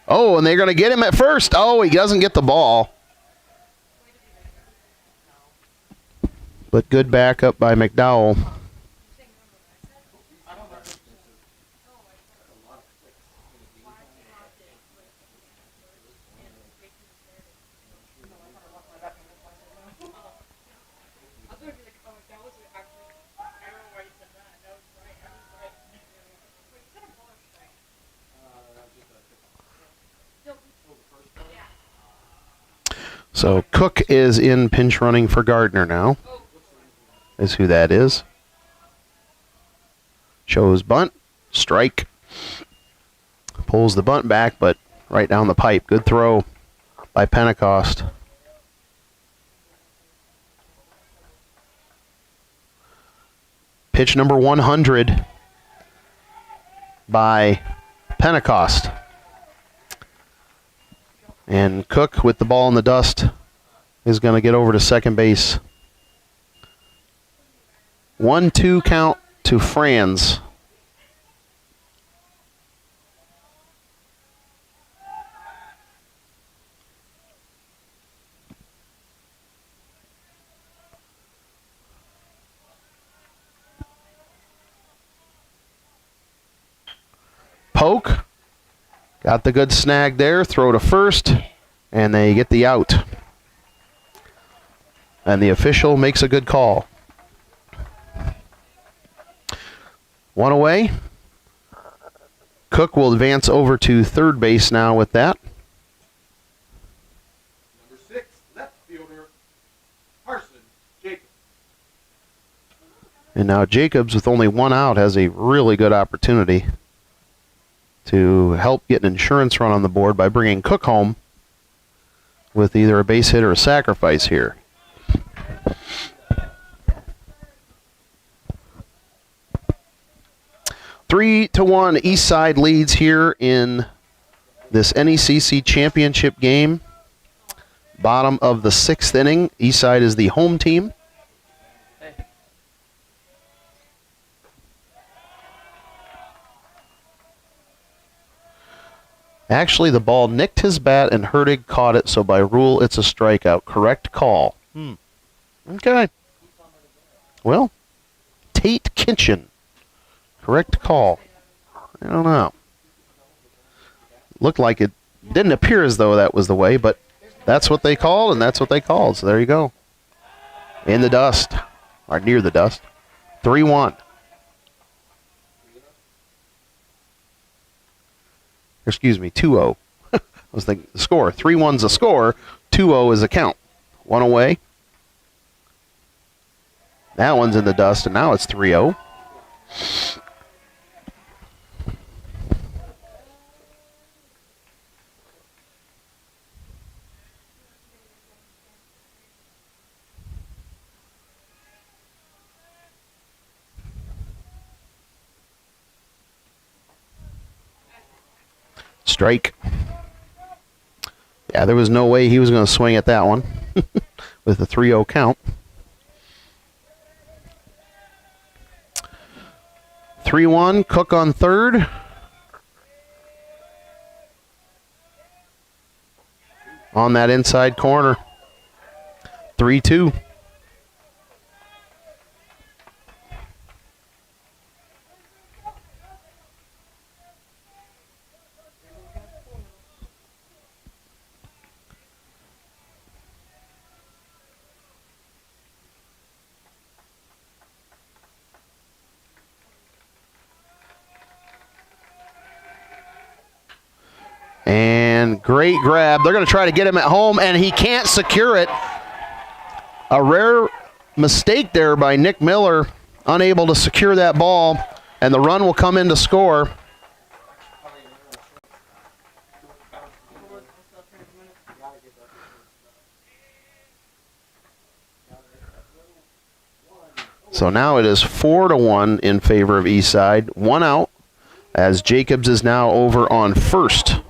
oh, and they're going to get him at first. Oh, he doesn't get the ball. But good backup by McDowell. So Cook is in pinch running for Gardner now, is who that is. Shows bunt, strike. Pulls the bunt back, but right down the pipe. Good throw by Pentecost. Pitch number 100 by Pentecost. And Cook, with the ball in the dust, is going to get over to second base. 1-2 count to Franz. poke. Got the good snag there. Throw to first. And they get the out. And the official makes a good call. One away. Cook will advance over to third base now with that. Number 6, left fielder, Carson Jacobs. And now Jacobs, with only one out, has a really good opportunity to help get an insurance run on the board by bringing Cook home with either a base hit or a sacrifice here. Three to one, Eastside leads here in this NECC championship game. Bottom of the 6th inning. Eastside is the home team. Actually, the ball nicked his bat and Hertig caught it, so by rule, it's a strikeout. Correct call. Okay. Well, Tate Kinchin. Correct call. I don't know. Looked like it didn't appear as though that was the way, but that's what they called, and that's what they called. So there you go. In the dust, or near the dust. 3-1. Excuse me, 2-0. I was thinking the score. 3-1's a score. 2-0 is a count. One away. That one's in the dust, and now it's 3-0. Strike. Yeah, there was no way he was going to swing at that one with a 3-0 count. 3-1, Cook on third. On that inside corner. 3-2. And great grab. They're going to try to get him at home, and he can't secure it. A rare mistake there by Nick Miller, unable to secure that ball, and the run will come in to score. So now it is 4-1 in favor of Eastside. One out, as Jacobs is now over on first.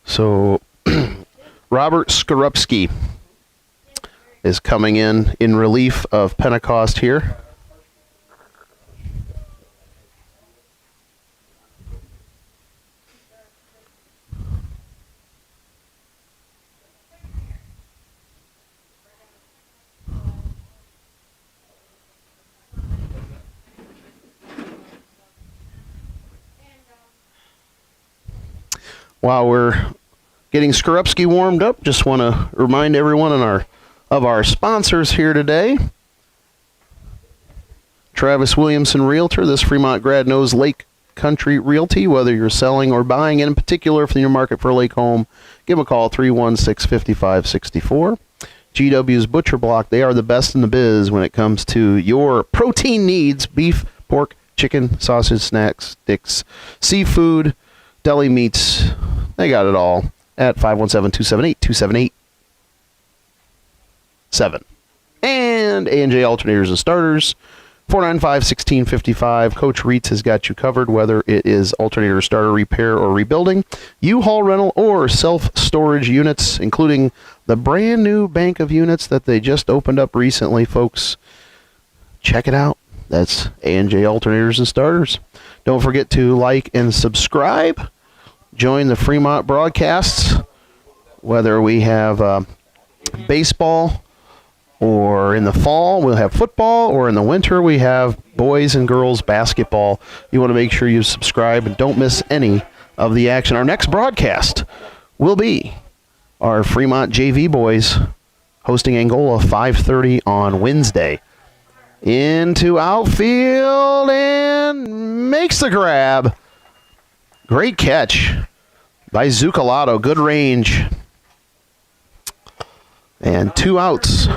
So Robert Skorupski is coming in relief of Pentecost here. While we're getting Skorupski warmed up, just want to remind everyone of our sponsors here today. Travis Williamson Realtor. This Fremont grad knows Lake Country Realty. Whether you're selling or buying, in particular, if you're in your market for a lake home, give them a call, 316-5564. GW's Butcher Block, they are the best in the biz when it comes to your protein needs: beef, pork, chicken, sausage, snacks, sticks, seafood, deli meats. They got it all at 517-278-2787. And A&J Alternators and Starters, 495-1655. Coach Reitz has got you covered, whether it is alternator starter repair or rebuilding, U-Haul rental, or self-storage units, including the brand new bank of units that they just opened up recently, folks. Check it out. That's A&J Alternators and Starters. Don't forget to like and subscribe. Join the Fremont broadcasts, whether we have baseball, or in the fall we'll have football, or in the winter we have boys and girls basketball. You want to make sure you subscribe and don't miss any of the action. Our next broadcast will be our Fremont JV boys hosting Angola, 5:30 on Wednesday. Into outfield and makes the grab. Great catch by Zucalato. Good range. And 2 outs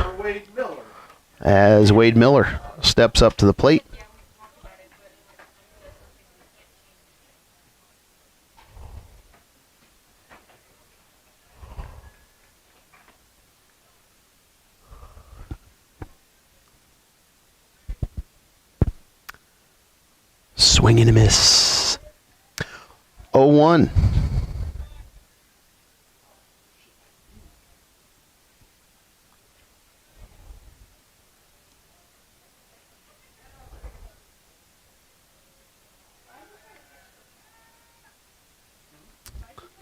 as Wade Miller steps up to the plate. Swing and a miss. 0-1.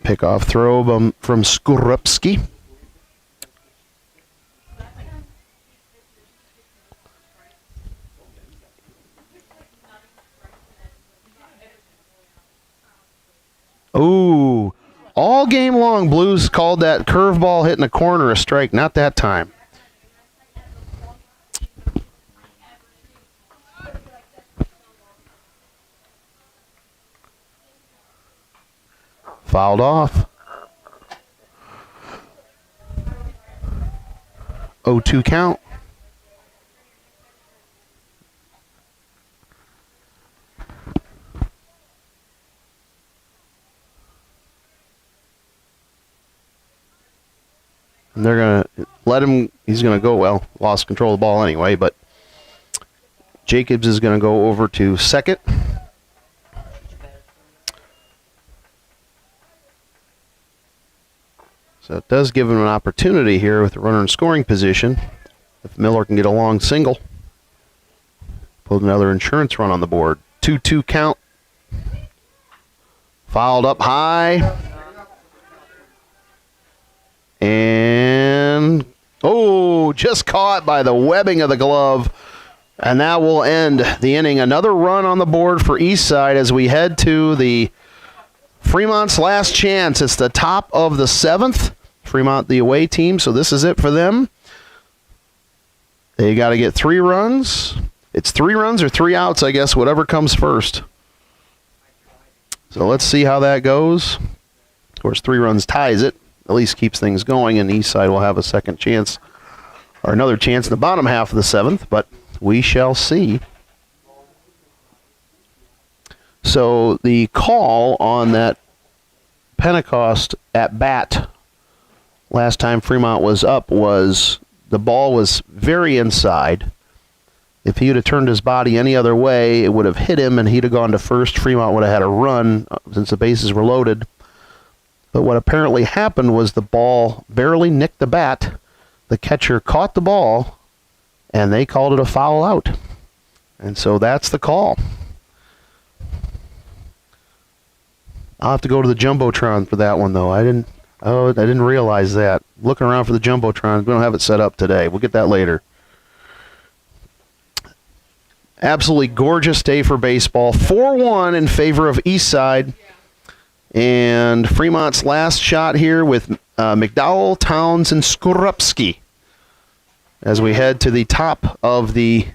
Pickoff throw from Skorupski. Ooh, all game long, Blues called that curveball hitting the corner a strike. Not that time. Fouled off. 0-2 count. And they're going to let him, he's going to go, well, lost control of the ball anyway, but Jacobs is going to go over to second. So it does give him an opportunity here with the runner in scoring position. If Miller can get a long single, put another insurance run on the board. 2-2 count. Fouled up high. And, oh, just caught by the webbing of the glove. And that will end the inning. Another run on the board for Eastside as we head to the Fremont's last chance. It's the top of the 7th. Fremont, the away team, so this is it for them. They got to get 3 runs. It's 3 runs or 3 outs, I guess, whatever comes first. So let's see how that goes. Of course, 3 runs ties it. At least keeps things going, and Eastside will have a second chance, or another chance in the bottom half of the 7th, but we shall see. So the call on that Pentecost at bat last time Fremont was up was the ball was very inside. If he would have turned his body any other way, it would have hit him and he'd have gone to first. Fremont would have had a run since the bases were loaded. But what apparently happened was the ball barely nicked the bat. The catcher caught the ball and they called it a foul out. And so that's the call. I'll have to go to the Jumbotron for that one, though. I didn't realize that. Looking around for the Jumbotron. We don't have it set up today. We'll get that later. Absolutely gorgeous day for baseball. 4-1 in favor of Eastside. And Fremont's last shot here with McDowell, Towns, and Skorupski as we head to the top of the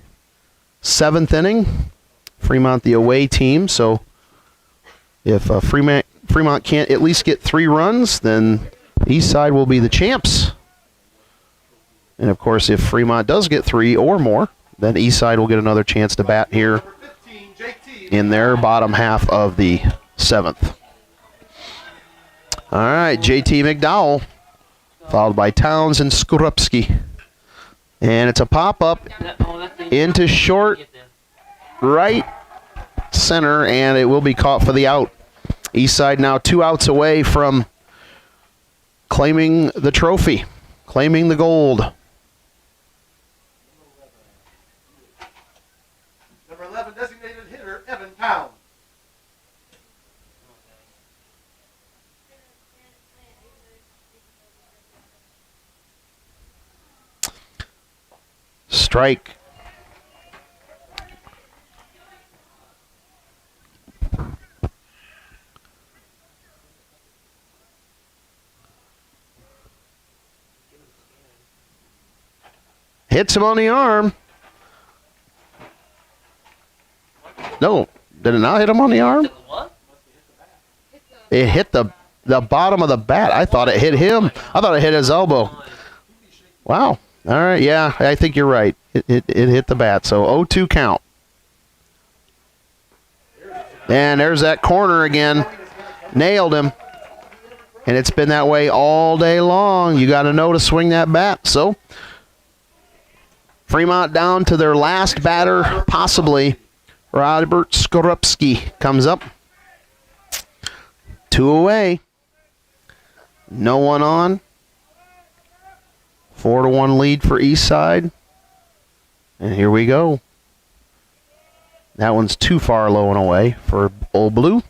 7th inning. Fremont, the away team, so If Fremont can't at least get 3 runs, then Eastside will be the champs. And of course, if Fremont does get 3 or more, then Eastside will get another chance to bat here in their bottom half of the 7th. All right, JT McDowell, followed by Towns and Skorupski. And it's a pop-up into short, right center, and it will be caught for the out. Eastside now 2 outs away from claiming the trophy, claiming the gold. Number 11, designated hitter, Evan Pound. Strike. Hits him on the arm. No, did it not hit him on the arm? It hit the bottom of the bat. I thought it hit him. I thought it hit his elbow. Wow. All right, yeah, I think you're right. It hit the bat, so 0-2 count. And there's that corner again. Nailed him. And it's been that way all day long. You got to know to swing that bat. So Fremont down to their last batter, possibly. Robert Skorupski comes up. 2 away. No one on. 4-1 lead for Eastside. And here we go. That one's too far low and away for Old Blue.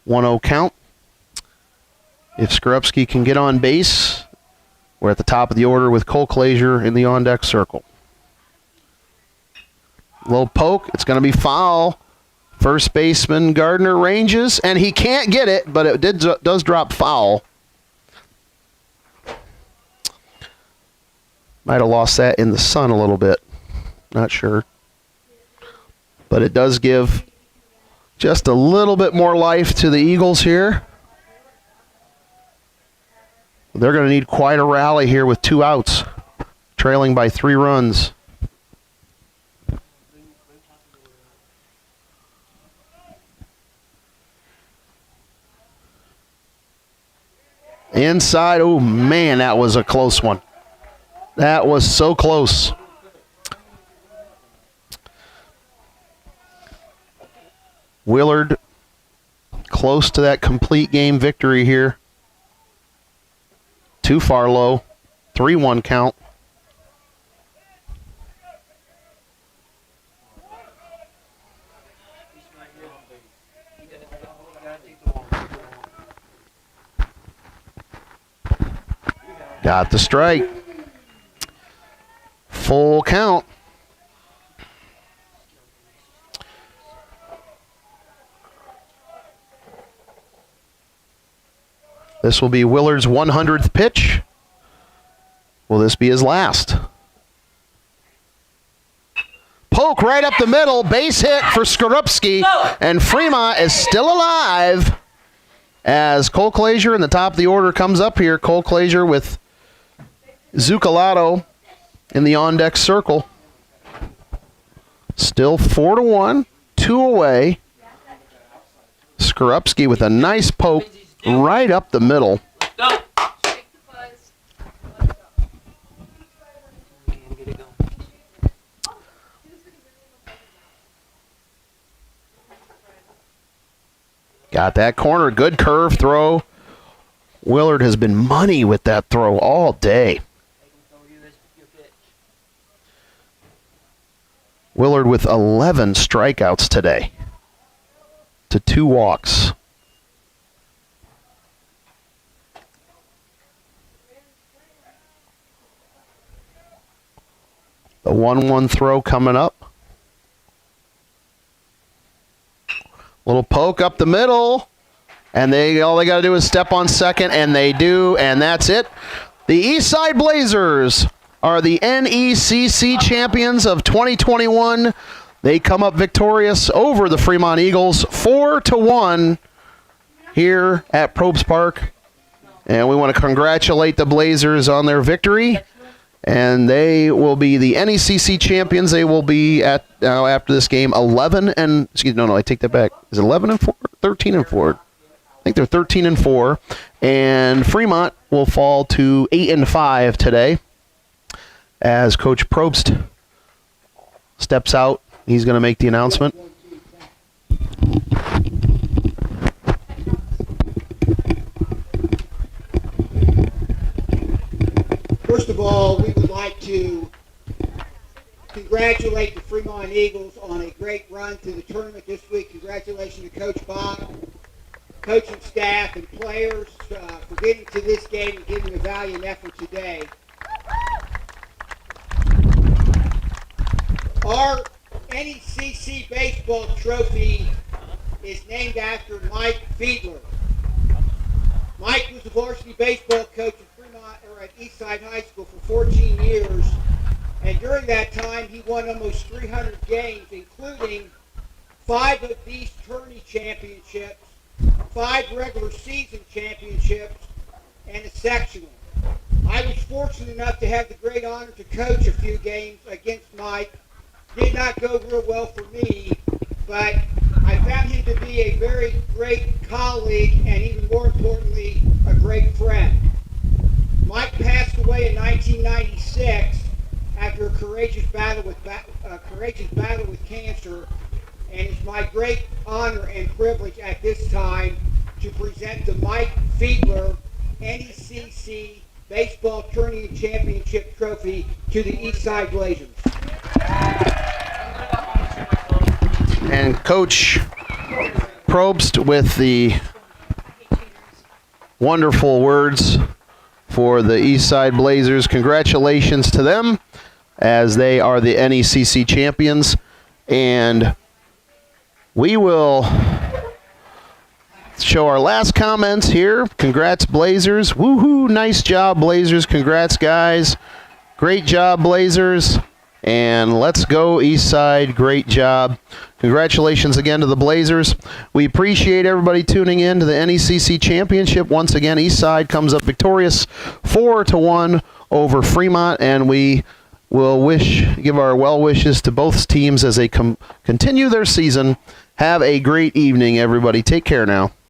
1-0 count. If Skorupski can get on base, we're at the top of the order with Cole Clazier in the on-deck circle. Little poke. It's going to be foul. First baseman Gardner ranges, and he can't get it, but it does drop foul. Might have lost that in the sun a little bit. Not sure. But it does give just a little bit more life to the Eagles here. They're going to need quite a rally here with 2 outs, trailing by 3 runs. Inside, oh man, that was a close one. That was so close. Willard close to that complete game victory here. Too far low. 3-1 count. Got the strike. Full count. This will be Willard's 100th pitch. Will this be his last? Poke right up the middle. Base hit for Skorupski. And Fremont is still alive as Cole Clazier in the top of the order comes up here. Cole Clazier with Zucalato in the on-deck circle. Still 4-1, 2 away. Skorupski with a nice poke right up the middle. Got that corner. Good curve throw. Willard has been money with that throw all day. Willard with 11 strikeouts today to 2 walks. The 1-1 throw coming up. Little poke up the middle. And all they got to do is step on second, and they do, and that's it. The Eastside Blazers are the NECC champions of 2021. They come up victorious over the Fremont Eagles 4-1 here at Probst Park. And we want to congratulate the Blazers on their victory. And they will be the NECC champions. They will be at now after this game 11 and I take that back. Is it 11 and 4? 13 and 4. I think they're 13 and 4. And Fremont will fall to 8 and 5 today as Coach Probst steps out. He's going to make the announcement. First of all, we would like to congratulate the Fremont Eagles on a great run through the tournament this week. Congratulations to Coach Bob, coaching staff, and players for getting to this game and giving a valiant effort today. Our NECC baseball trophy is named after Mike Fiedler. Mike was the varsity baseball coach at Eastside High School for 14 years, and during that time he won almost 300 games, including 5 of these Tourney championships, 5 regular season championships, and a sectional. I was fortunate enough to have the great honor to coach a few games against Mike. Did not go real well for me, but I found him to be a very great colleague and even more importantly, a great friend. Mike passed away in 1996 after a courageous battle with cancer, and it's my great honor and privilege at this time to present the Mike Fiedler NECC Baseball Tourney Championship Trophy to the Eastside Blazers. And Coach Probst with the wonderful words for the Eastside Blazers. Congratulations to them as they are the NECC champions. And we will show our last comments here. Congrats, Blazers. Woohoo, nice job, Blazers. Congrats, guys. Great job, Blazers. And let's go, Eastside. Great job. Congratulations again to the Blazers. We appreciate everybody tuning in to the NECC Championship. Once again, Eastside comes up victorious 4-1 over Fremont, and we will give our well wishes to both teams as they continue their season. Have a great evening, everybody. Take care now.